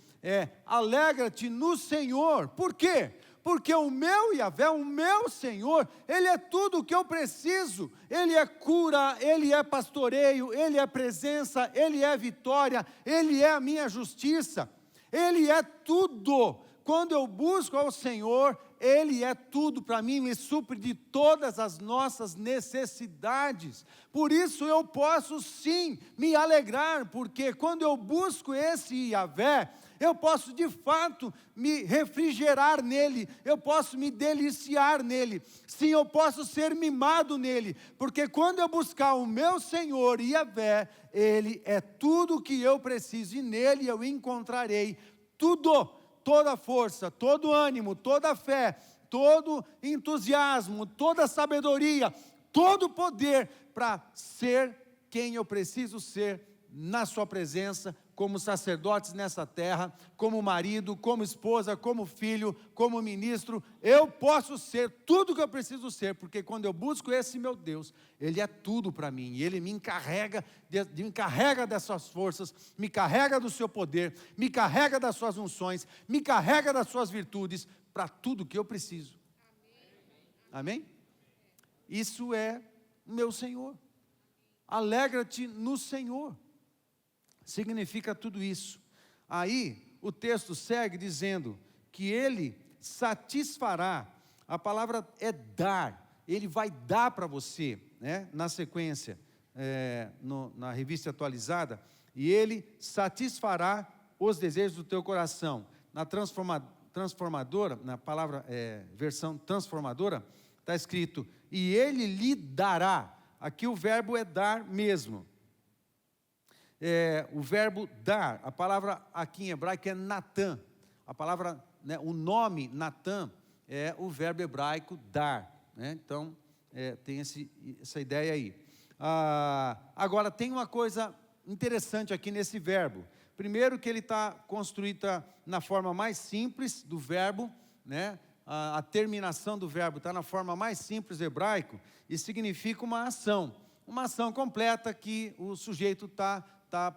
alegra-te no Senhor. Por quê? Porque o meu Yahvé, o meu Senhor, Ele é tudo o que eu preciso. Ele é cura, Ele é pastoreio, Ele é presença, Ele é vitória, Ele é a minha justiça. Ele é tudo. Quando eu busco ao Senhor, Ele é tudo para mim, me supre de todas as nossas necessidades. Por isso eu posso sim me alegrar, porque quando eu busco esse Yahvé, eu posso de fato me refrigerar nele, eu posso me deliciar nele, sim, eu posso ser mimado nele, porque quando eu buscar o meu Senhor Yahvé, Ele é tudo o que eu preciso, e nele eu encontrarei tudo, toda força, todo ânimo, toda fé, todo entusiasmo, toda sabedoria, todo poder para ser quem eu preciso ser na sua presença, como sacerdotes nessa terra, como marido, como esposa, como filho, como ministro. Eu posso ser tudo o que eu preciso ser, porque quando eu busco esse meu Deus, Ele é tudo para mim, e Ele me encarrega dessas forças, me carrega do seu poder, me carrega das suas unções, me carrega das suas virtudes, para tudo que eu preciso. Amém? Isso é o meu Senhor. Alegra-te no Senhor. Significa tudo isso. Aí o texto segue dizendo que Ele satisfará. A palavra é dar. Ele vai dar para você, né? Na sequência, na revista atualizada. E Ele satisfará os desejos do teu coração. Na transformadora, na palavra versão transformadora, está escrito: e Ele lhe dará. Aqui o verbo é dar mesmo. O verbo dar, a palavra aqui em hebraico é Natan. A palavra, né, o nome Natan é o verbo hebraico dar, né? Então, tem essa ideia aí. Agora, tem uma coisa interessante aqui nesse verbo. Primeiro que ele está construído na forma mais simples do verbo, né? A terminação do verbo está na forma mais simples do hebraico e significa uma ação completa que o sujeito está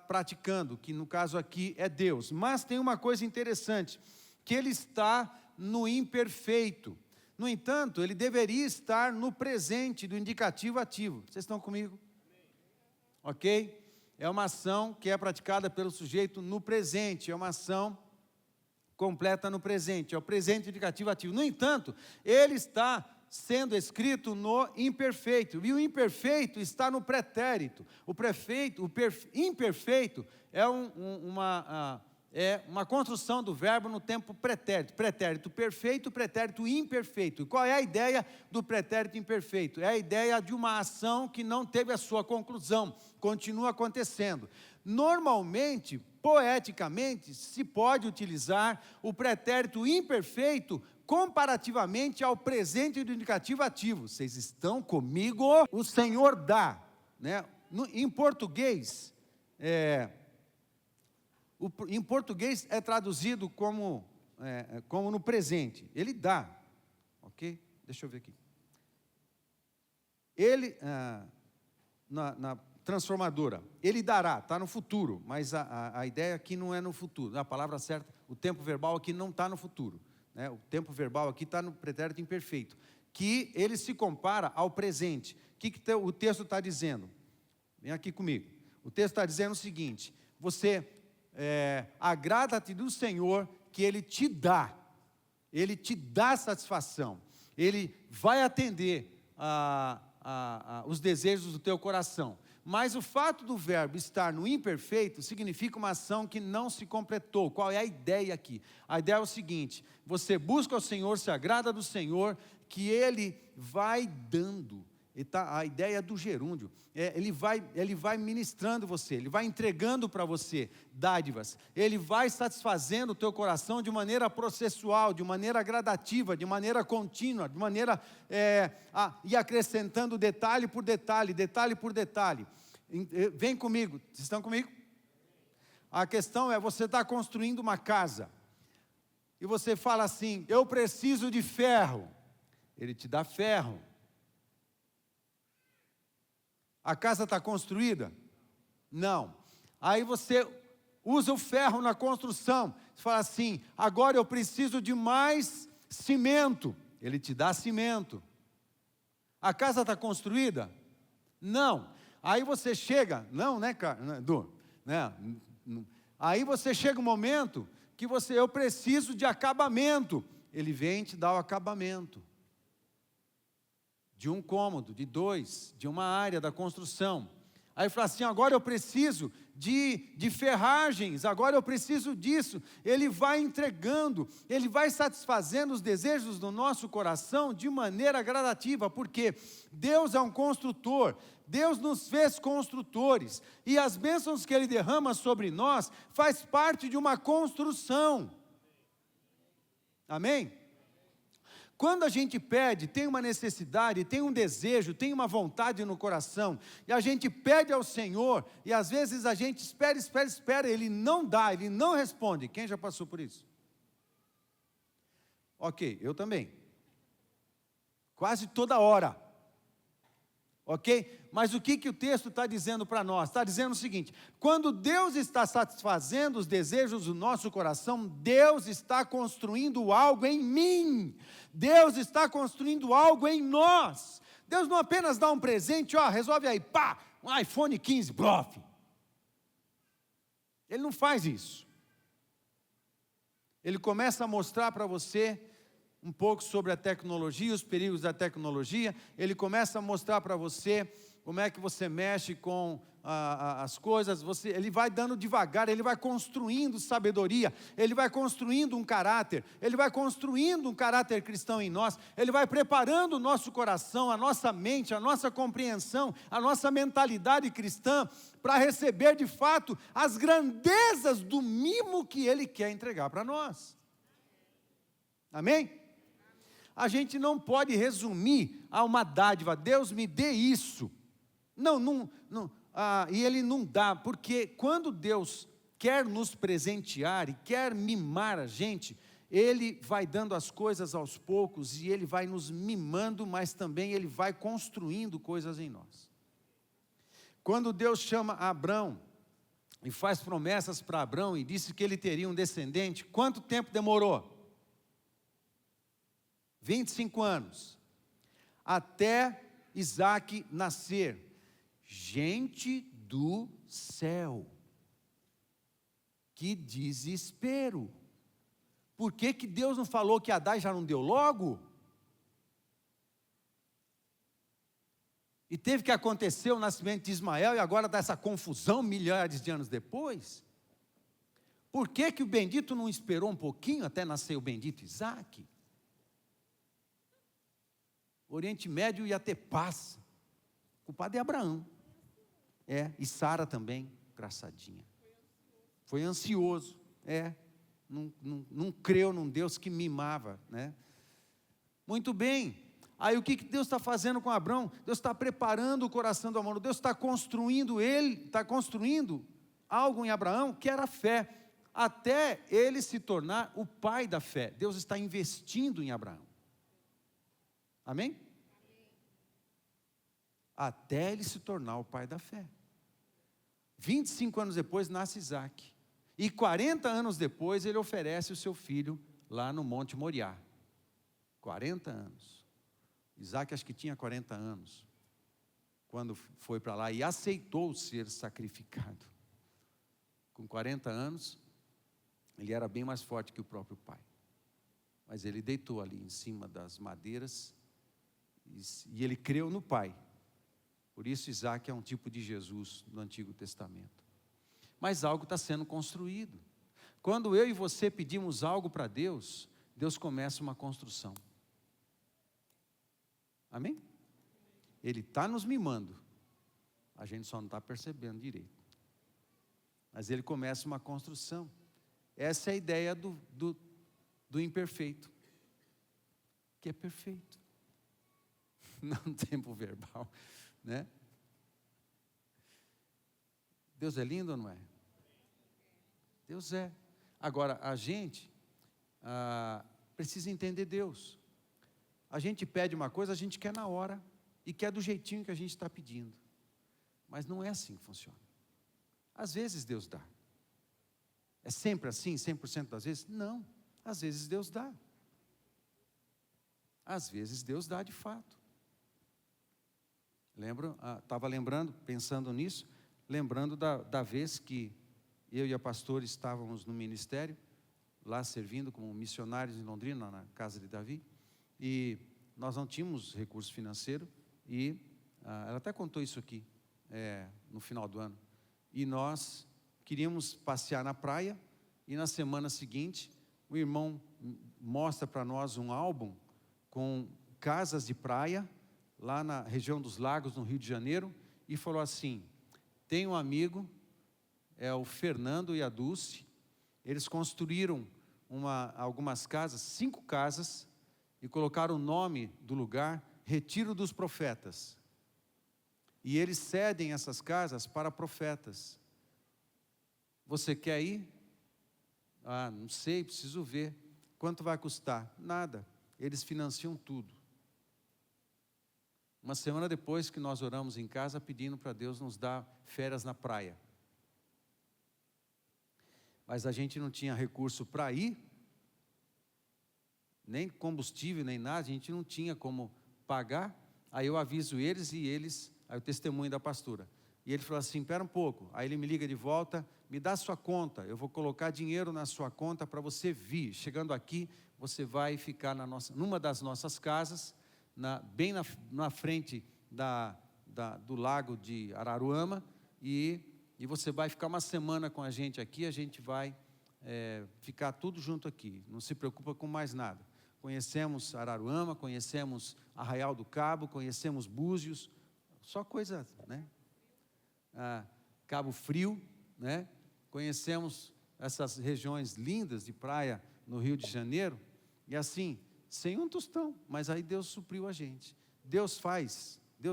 praticando, que no caso aqui é Deus. Mas tem uma coisa interessante, que ele está no imperfeito. No entanto, ele deveria estar no presente do indicativo ativo. Vocês estão comigo? Ok? É uma ação que é praticada pelo sujeito no presente, é uma ação completa no presente, é o presente indicativo ativo. No entanto, ele está sendo escrito no imperfeito, e o imperfeito está no pretérito. O imperfeito é uma construção do verbo no tempo pretérito. Pretérito perfeito, pretérito imperfeito. E qual é a ideia do pretérito imperfeito? É a ideia de uma ação que não teve a sua conclusão, continua acontecendo. Normalmente, poeticamente, se pode utilizar o pretérito imperfeito comparativamente ao presente do indicativo ativo. Vocês estão comigo? O Senhor dá, né? Em português, em português é traduzido como no presente. Ele dá, ok? Deixa eu ver aqui. na transformadora. Ele dará, está no futuro, mas a ideia aqui não é no futuro. A palavra certa, o tempo verbal aqui não está no futuro. Né? O tempo verbal aqui está no pretérito imperfeito. Que ele se compara ao presente. O que o texto está dizendo? Vem aqui comigo. O texto está dizendo o seguinte: você agrada-te do Senhor, que Ele te dá satisfação, Ele vai atender os desejos do teu coração. Mas o fato do verbo estar no imperfeito significa uma ação que não se completou. Qual é a ideia aqui? A ideia é o seguinte: você busca o Senhor, se agrada do Senhor, que Ele vai dando. A ideia do gerúndio, ele vai ministrando você, Ele vai entregando para você dádivas, Ele vai satisfazendo o teu coração de maneira processual, de maneira gradativa, de maneira contínua, de maneira, e acrescentando detalhe por detalhe, detalhe por detalhe. Vem comigo, vocês estão comigo? A questão é, você está construindo uma casa, e você fala assim: eu preciso de ferro, Ele te dá ferro. A casa está construída? Não. Aí você usa o ferro na construção. Você fala assim: agora eu preciso de mais cimento. Ele te dá cimento. A casa está construída? Não. Aí você chega, não, né, Du? Né? Aí você chega um momento que eu preciso de acabamento. Ele vem te dar o acabamento. De um cômodo, de 2, de uma área da construção. Aí fala assim: agora eu preciso de ferragens, agora eu preciso disso. Ele vai entregando, Ele vai satisfazendo os desejos do nosso coração de maneira gradativa, porque Deus é um construtor, Deus nos fez construtores, e as bênçãos que Ele derrama sobre nós faz parte de uma construção. Amém? Quando a gente pede, tem uma necessidade, tem um desejo, tem uma vontade no coração, e a gente pede ao Senhor, e às vezes a gente espera, Ele não dá, Ele não responde. Quem já passou por isso? Ok, eu também. Quase toda hora. Ok? Mas o que o texto está dizendo para nós? Está dizendo o seguinte: quando Deus está satisfazendo os desejos do nosso coração, Deus está construindo algo em mim, Deus está construindo algo em nós. Deus não apenas dá um presente, resolve aí, pá, um iPhone 15, prof. Ele não faz isso. Ele começa a mostrar para você um pouco sobre a tecnologia, os perigos da tecnologia. Ele começa a mostrar para você como é que você mexe com as coisas. Ele vai dando devagar, ele vai construindo sabedoria, ele vai construindo um caráter, ele vai construindo um caráter cristão em nós, ele vai preparando o nosso coração, a nossa mente, a nossa compreensão, a nossa mentalidade cristã, para receber de fato as grandezas do mimo que Ele quer entregar para nós. Amém? A gente não pode resumir a uma dádiva: Deus me dê isso. Não, e Ele não dá, porque quando Deus quer nos presentear e quer mimar a gente, Ele vai dando as coisas aos poucos, e Ele vai nos mimando, mas também Ele vai construindo coisas em nós. Quando Deus chama Abrão e faz promessas para Abrão e disse que ele teria um descendente, quanto tempo demorou? 25 anos, até Isaac nascer. Gente do céu, que desespero! Por que Deus não falou que Adá já não deu logo? E teve que acontecer o nascimento de Ismael, e agora dá essa confusão milhares de anos depois? Por que o bendito não esperou um pouquinho até nascer o bendito Isaac? O Oriente Médio ia ter paz. O culpado é Abraão. E Sara também, engraçadinha. Foi ansioso. Não creu num Deus que mimava, né? Muito bem. Aí o que Deus está fazendo com Abraão? Deus está preparando o coração do amor. Deus está construindo algo em Abraão que era fé, até ele se tornar o pai da fé. Deus está investindo em Abraão. Amém? até ele se tornar o pai da fé. 25 anos depois nasce Isaac. E 40 anos depois ele oferece o seu filho lá no Monte Moriá. 40 anos. Isaac acho que tinha 40 anos, quando foi para lá e aceitou ser sacrificado. Com 40 anos, ele era bem mais forte que o próprio pai. Mas ele deitou ali em cima das madeiras e ele creu no pai. Por isso Isaac é um tipo de Jesus no Antigo Testamento. Mas algo está sendo construído. Quando eu e você pedimos algo para Deus, Deus começa uma construção. Amém? Ele está nos mimando. A gente só não está percebendo direito. Mas ele começa uma construção. Essa é a ideia do imperfeito, que é perfeito. Não no tempo verbal, né? Deus é lindo ou não é? Deus é. Agora, a gente precisa entender Deus. A gente pede uma coisa, a gente quer na hora, e quer do jeitinho que a gente está pedindo. Mas não é assim que funciona. Às vezes Deus dá. É sempre assim, 100% das vezes? Não. Às vezes Deus dá. Às vezes Deus dá de fato. Estava lembrando, pensando nisso, lembrando da vez que eu e a pastora estávamos no ministério, lá servindo como missionários em Londrina, na casa de Davi, e nós não tínhamos recurso financeiro, e ela até contou isso aqui, no final do ano, e nós queríamos passear na praia, e na semana seguinte, o irmão mostra para nós um álbum com casas de praia, lá na região dos Lagos, no Rio de Janeiro, e falou assim: tem um amigo, é o Fernando e a Dulce, eles construíram algumas casas, 5 casas, e colocaram o nome do lugar, Retiro dos Profetas. E eles cedem essas casas para profetas. Você quer ir? Não sei, preciso ver. Quanto vai custar? Nada. Eles financiam tudo. Uma semana depois que nós oramos em casa, pedindo para Deus nos dar férias na praia. Mas a gente não tinha recurso para ir, nem combustível, nem nada, a gente não tinha como pagar. Aí eu aviso eles e eles, aí o testemunho da pastora. E ele falou assim: espera um pouco. Aí ele me liga de volta: me dá a sua conta, eu vou colocar dinheiro na sua conta para você vir. Chegando aqui, você vai ficar numa das nossas casas, bem na frente do lago de Araruama, e você vai ficar uma semana com a gente aqui, a gente vai ficar tudo junto aqui, não se preocupa com mais nada. Conhecemos Araruama, conhecemos Arraial do Cabo, conhecemos Búzios, só coisa, né? Cabo Frio, né? Conhecemos essas regiões lindas de praia no Rio de Janeiro, e assim, sem um tostão, mas aí Deus supriu a gente. Deus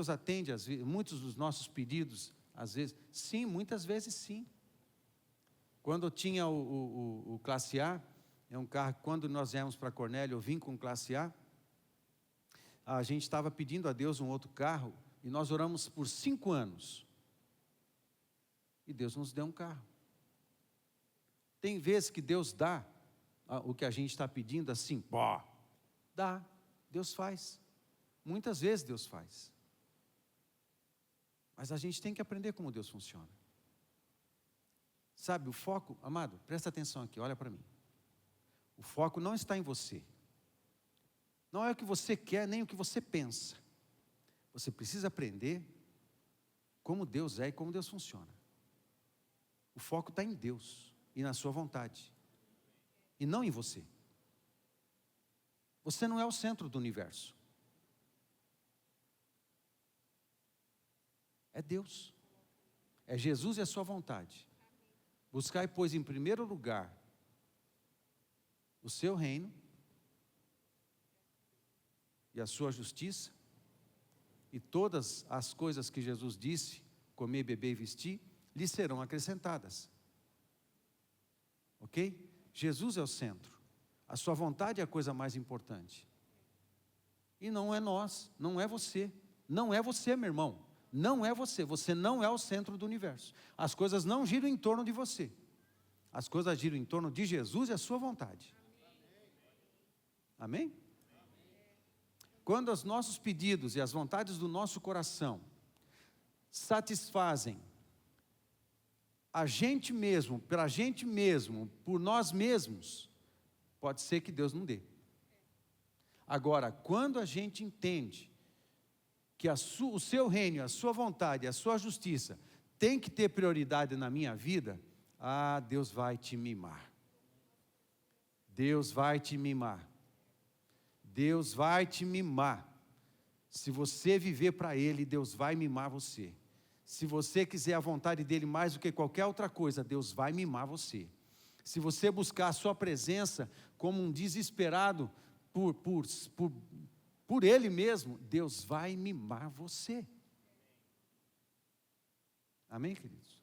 atende às vezes, muitos dos nossos pedidos, às vezes, sim, muitas vezes sim. Quando eu tinha o Classe A, é um carro, quando nós viemos para Cornélio, eu vim com o Classe a gente estava pedindo a Deus um outro carro, e nós oramos por 5 anos, e Deus nos deu um carro. Tem vezes que Deus dá o que a gente está pedindo assim, dá, Deus faz, muitas vezes Deus faz, mas a gente tem que aprender como Deus funciona. Sabe, o foco, amado, presta atenção aqui, olha para mim. O foco não está em você. Não é o que você quer, nem o que você pensa. Você precisa aprender como Deus é e como Deus funciona. O foco está em Deus e na sua vontade. E não em você. Você não é o centro do universo. É Deus. É Jesus e a sua vontade. Buscai, pois, em primeiro lugar o seu reino e a sua justiça, e todas as coisas que Jesus disse, comer, beber e vestir, lhe serão acrescentadas. Ok? Jesus é o centro. A sua vontade é a coisa mais importante. E não é nós, não é você. Não é você, meu irmão. Não é você não é o centro do universo. As coisas não giram em torno de você. As coisas giram em torno de Jesus e a sua vontade. Amém? Quando os nossos pedidos e as vontades do nosso coração satisfazem a gente mesmo, pela gente mesmo, por nós mesmos, pode ser que Deus não dê. Agora, quando a gente entende que o seu reino, a sua vontade, a sua justiça tem que ter prioridade na minha vida, Deus vai te mimar. Deus vai te mimar. Deus vai te mimar. Se você viver para Ele, Deus vai mimar você. Se você quiser a vontade dEle mais do que qualquer outra coisa, Deus vai mimar você. Se você buscar a sua presença como um desesperado por Ele mesmo, Deus vai mimar você. Amém, queridos?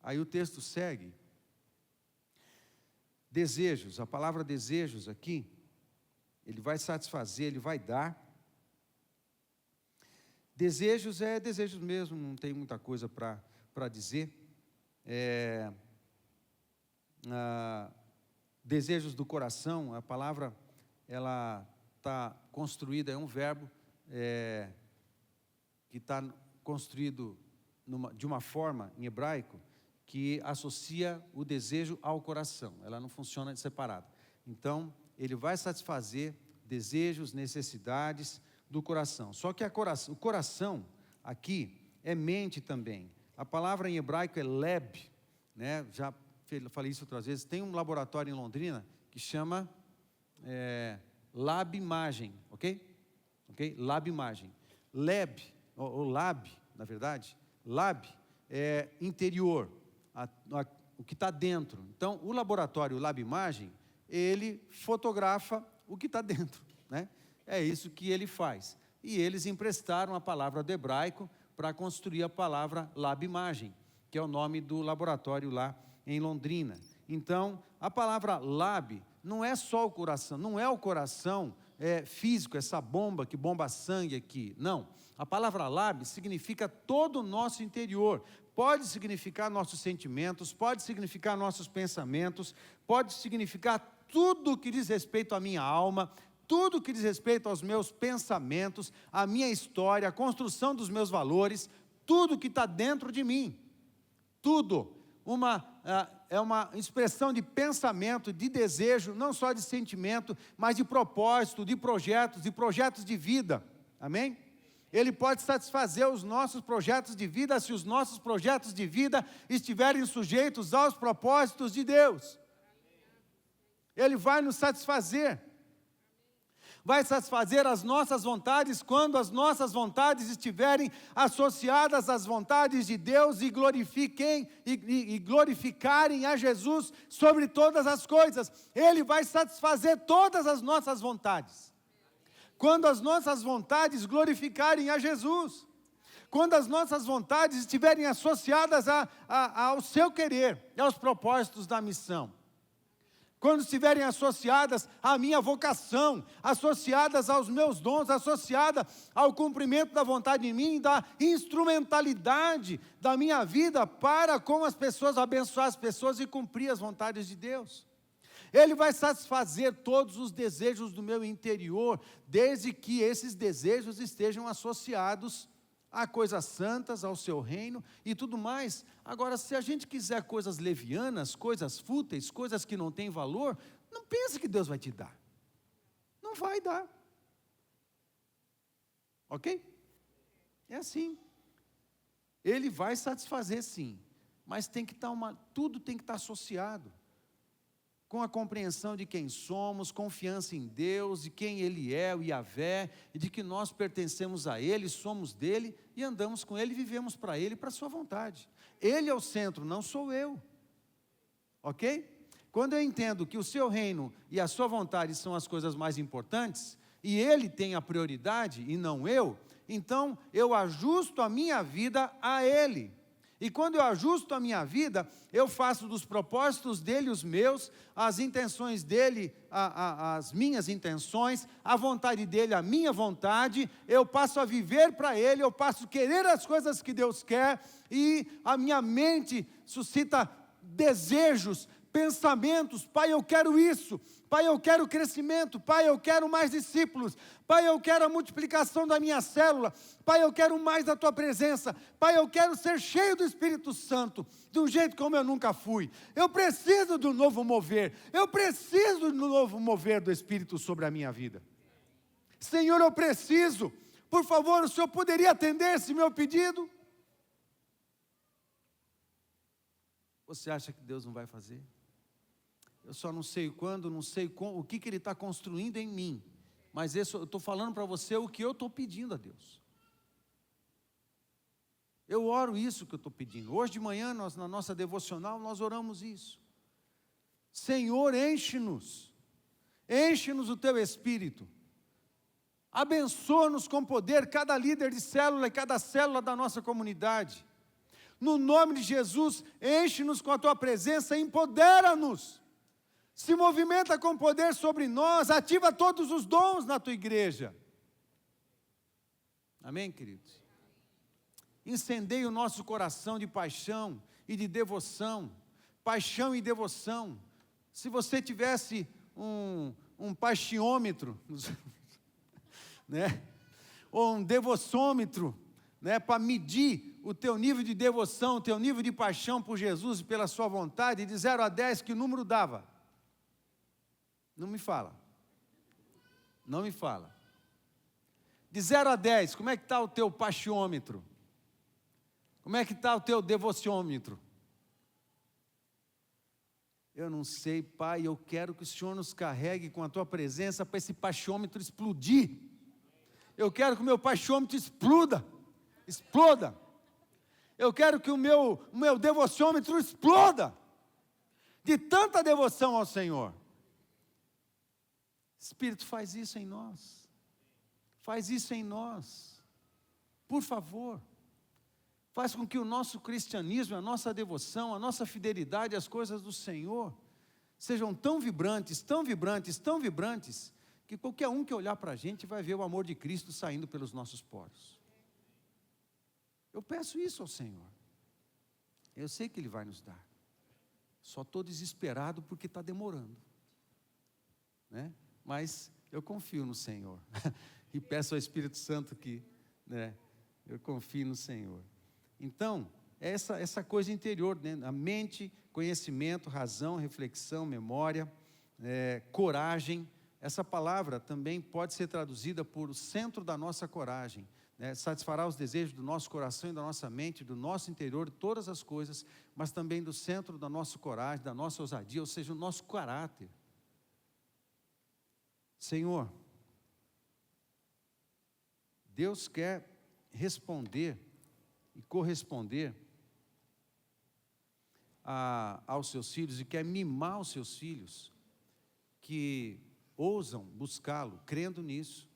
Aí o texto segue. Desejos, a palavra desejos aqui, Ele vai satisfazer, Ele vai dar. Desejos é desejos mesmo, não tem muita coisa para dizer. Desejos do coração, a palavra, ela está construída, é um verbo que está construído de uma forma, em hebraico, que associa o desejo ao coração. Ela não funciona de separado. Então, Ele vai satisfazer desejos, necessidades do coração. Só que o coração aqui é mente também. A palavra em hebraico é leb, né? Já falei isso outras vezes. Tem um laboratório em Londrina que chama Lab Imagem, ok? Lab Imagem. Lab, ou lab, na verdade, lab é interior, o que está dentro. Então, o laboratório Lab Imagem, ele fotografa o que está dentro, né? É isso que ele faz. E eles emprestaram a palavra do hebraico para construir a palavra Lab Imagem, que é o nome do laboratório lá em Londrina. Então, a palavra lab não é só o coração, não é o coração físico, essa bomba que bomba sangue aqui. Não. A palavra lab significa todo o nosso interior. Pode significar nossos sentimentos, pode significar nossos pensamentos, pode significar tudo que diz respeito à minha alma, tudo que diz respeito aos meus pensamentos, à minha história, à construção dos meus valores, tudo que está dentro de mim. Tudo. É uma expressão de pensamento, de desejo, não só de sentimento, mas de propósito, de projetos de vida. Amém? Ele pode satisfazer os nossos projetos de vida, se os nossos projetos de vida estiverem sujeitos aos propósitos de Deus. Ele vai nos satisfazer. Vai satisfazer as nossas vontades quando as nossas vontades estiverem associadas às vontades de Deus e glorificarem a Jesus sobre todas as coisas. Ele vai satisfazer todas as nossas vontades. Quando as nossas vontades glorificarem a Jesus. Quando as nossas vontades estiverem associadas ao seu querer e aos propósitos da missão. Quando estiverem associadas à minha vocação, associadas aos meus dons, associadas ao cumprimento da vontade em mim, da instrumentalidade da minha vida para com as pessoas, abençoar as pessoas e cumprir as vontades de Deus. Ele vai satisfazer todos os desejos do meu interior, desde que esses desejos estejam associados a coisas santas, ao seu reino e tudo mais. Agora, se a gente quiser coisas levianas, coisas fúteis, coisas que não têm valor, não pense que Deus vai te dar. Não vai dar. Ok? É assim. Ele vai satisfazer sim, mas tem que estar tudo tem que estar associado com a compreensão de quem somos, confiança em Deus, de quem Ele é, o Yahvé, e de que nós pertencemos a Ele, somos dEle, e andamos com Ele, vivemos para Ele, para a sua vontade. Ele é o centro, não sou eu. Ok? Quando eu entendo que o seu reino e a sua vontade são as coisas mais importantes, e Ele tem a prioridade e não eu, então eu ajusto a minha vida a Ele. E quando eu ajusto a minha vida, eu faço dos propósitos dele os meus, as intenções dele as minhas intenções, a vontade dele a minha vontade, eu passo a viver para ele, eu passo a querer as coisas que Deus quer, e a minha mente suscita desejos, pensamentos. Pai, eu quero isso. Pai, eu quero crescimento. Pai, eu quero mais discípulos. Pai, eu quero a multiplicação da minha célula. Pai, eu quero mais da tua presença. Pai, eu quero ser cheio do Espírito Santo, de um jeito como eu nunca fui. Eu preciso do novo mover. Eu preciso do novo mover do Espírito sobre a minha vida. Senhor, eu preciso. Por favor, o Senhor poderia atender esse meu pedido? Você acha que Deus não vai fazer? Eu só não sei quando, não sei o que Ele está construindo em mim. Mas eu estou falando para você o que eu estou pedindo a Deus. Eu oro isso que eu estou pedindo. Hoje de manhã, na nossa devocional, nós oramos isso. Senhor, enche-nos o Teu Espírito. Abençoa-nos com poder, cada líder de célula e cada célula da nossa comunidade. No nome de Jesus, enche-nos com a Tua presença, empodera-nos. Se movimenta com poder sobre nós, ativa todos os dons na Tua igreja. Amém, queridos? Incendeia o nosso coração de paixão e de devoção. Paixão e devoção. Se você tivesse um paixômetro, né? Ou um devoçômetro, né? Para medir o teu nível de devoção, o teu nível de paixão por Jesus e pela sua vontade, de 0 a 10, que número dava? Não me fala. Não me fala. De 0 a 10, como é que está o teu paixômetro? Como é que está o teu devocionômetro? Eu não sei, Pai, eu quero que o Senhor nos carregue com a Tua presença para esse paixômetro explodir. Eu quero que o meu paixômetro exploda. Eu quero que o meu devocionômetro exploda. De tanta devoção ao Senhor. Espírito, faz isso em nós. Faz isso em nós. Por favor. Faz com que o nosso cristianismo, a nossa devoção, a nossa fidelidade às coisas do Senhor sejam tão vibrantes, tão vibrantes, tão vibrantes, que qualquer um que olhar para a gente vai ver o amor de Cristo saindo pelos nossos poros. Eu peço isso ao Senhor. Eu sei que Ele vai nos dar. Só estou desesperado porque está demorando. Né? Mas eu confio no Senhor. E peço ao Espírito Santo que, né, eu confio no Senhor. Então, essa coisa interior, né? A mente, conhecimento, razão, reflexão, memória, coragem. Essa palavra também pode ser traduzida por o centro da nossa coragem. Né? Satisfará os desejos do nosso coração e da nossa mente, do nosso interior, de todas as coisas, mas também do centro da nossa coragem, da nossa ousadia, ou seja, o nosso caráter. Senhor, Deus quer responder e corresponder aos seus filhos e quer mimar os seus filhos que ousam buscá-lo, crendo nisso,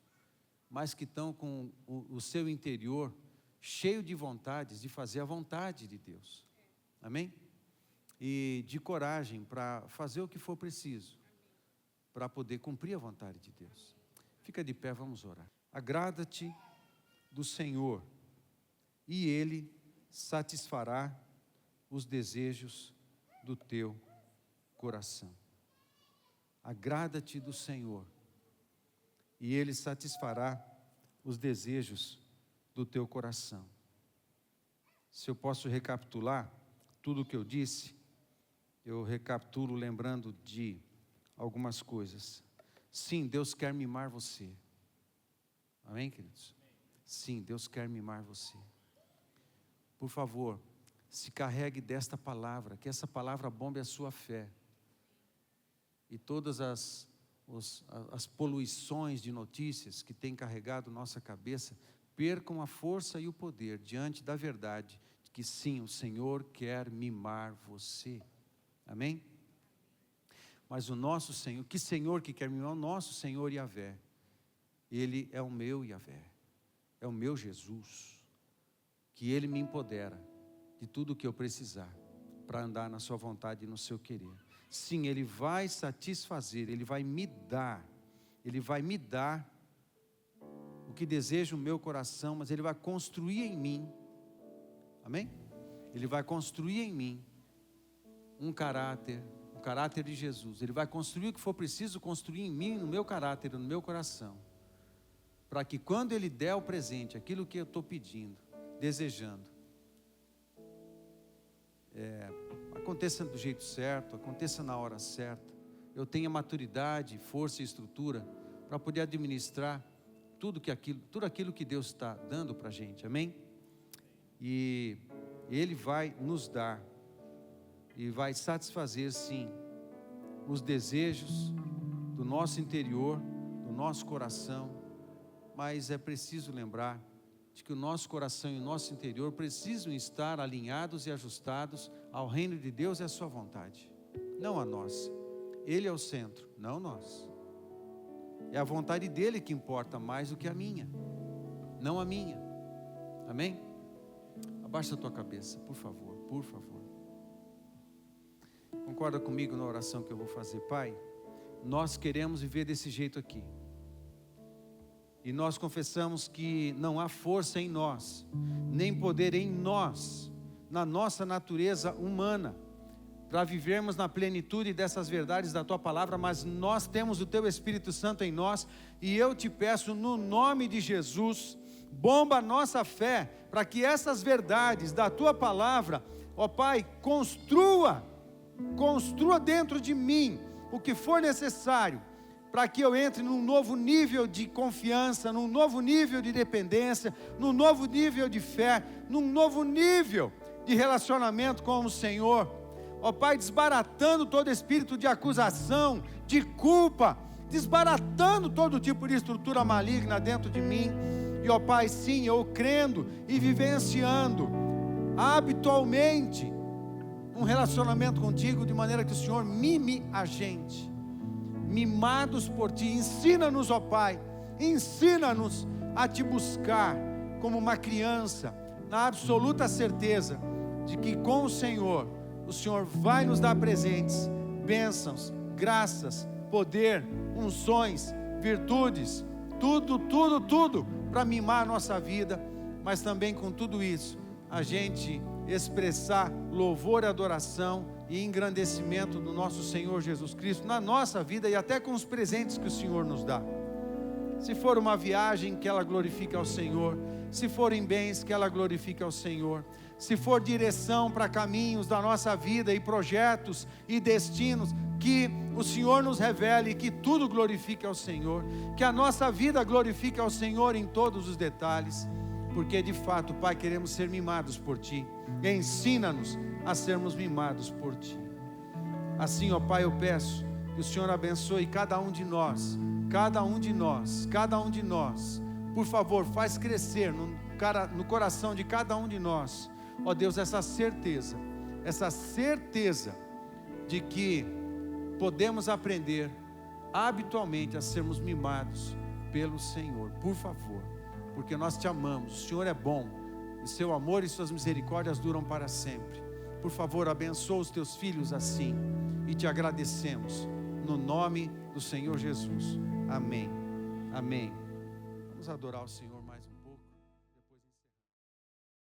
mas que estão com o seu interior cheio de vontades de fazer a vontade de Deus. Amém? E de coragem para fazer o que for preciso para poder cumprir a vontade de Deus. Fica de pé, vamos orar. Agrada-te do Senhor, e Ele satisfará os desejos do teu coração. Agrada-te do Senhor, e Ele satisfará os desejos do teu coração. Se eu posso recapitular tudo o que eu disse, eu recapitulo lembrando de algumas coisas. Sim, Deus quer mimar você. Amém, queridos? Sim, Deus quer mimar você. Por favor, se carregue desta palavra, que essa palavra bombe a sua fé. E todas as poluições de notícias que têm carregado nossa cabeça, percam a força e o poder diante da verdade, de que sim, o Senhor quer mimar você. Amém? Mas o nosso Senhor, que Senhor que quer mimar? O nosso Senhor Yahvé. Ele é o meu Yahvé, é o meu Jesus, que Ele me empodera, de tudo o que eu precisar para andar na sua vontade e no seu querer. Sim, Ele vai satisfazer, Ele vai me dar o que deseja o meu coração, mas Ele vai construir em mim, amém? Ele vai construir em mim um caráter de Jesus. Ele vai construir o que for preciso construir em mim, no meu caráter, no meu coração, para que quando Ele der o presente, aquilo que eu estou pedindo, desejando, aconteça do jeito certo, aconteça na hora certa, eu tenha maturidade, força e estrutura para poder administrar tudo aquilo que Deus está dando para a gente, amém? E Ele vai nos dar e vai satisfazer sim os desejos do nosso interior, do nosso coração, mas é preciso lembrar de que o nosso coração e o nosso interior precisam estar alinhados e ajustados ao reino de Deus e à sua vontade, não a nossa. Ele é o centro, não nós. É a vontade dele que importa mais do que a minha, não a minha, amém? Abaixa a tua cabeça, por favor, por favor. Concorda comigo na oração que eu vou fazer? Pai, nós queremos viver desse jeito aqui. E nós confessamos que não há força em nós, nem poder em nós, na nossa natureza humana, para vivermos na plenitude dessas verdades da Tua Palavra, mas nós temos o Teu Espírito Santo em nós, e eu te peço no nome de Jesus, bomba a nossa fé, para que essas verdades da Tua Palavra, ó Pai, construa dentro de mim o que for necessário, para que eu entre num novo nível de confiança, num novo nível de dependência, num novo nível de fé, num novo nível de relacionamento com o Senhor. Ó Pai, desbaratando todo espírito de acusação, de culpa, desbaratando todo tipo de estrutura maligna dentro de mim. E ó Pai, sim, eu crendo e vivenciando habitualmente um relacionamento contigo, de maneira que o Senhor mime a gente, mimados por Ti. Ensina-nos, ó Pai, ensina-nos a Te buscar como uma criança, na absoluta certeza de que com o Senhor vai nos dar presentes, bênçãos, graças, poder, unções, virtudes, tudo para mimar a nossa vida, mas também com tudo isso, a gente expressar louvor, adoração e engrandecimento do nosso Senhor Jesus Cristo na nossa vida e até com os presentes que o Senhor nos dá. Se for uma viagem, que ela glorifique ao Senhor. Se forem bens, que ela glorifique ao Senhor. Se for direção para caminhos da nossa vida e projetos e destinos, que o Senhor nos revele, que tudo glorifique ao Senhor, que a nossa vida glorifique ao Senhor em todos os detalhes, porque de fato, Pai, queremos ser mimados por Ti. Ensina-nos a sermos mimados por Ti. Assim, ó Pai, eu peço que o Senhor abençoe cada um de nós, por favor, faz crescer no coração de cada um de nós, ó Deus, essa certeza de que podemos aprender habitualmente a sermos mimados pelo Senhor, por favor, porque nós Te amamos, o Senhor é bom, e Seu amor e Suas misericórdias duram para sempre. Por favor, abençoa os Teus filhos assim, e Te agradecemos, no nome do Senhor Jesus, amém, amém. Vamos adorar o Senhor.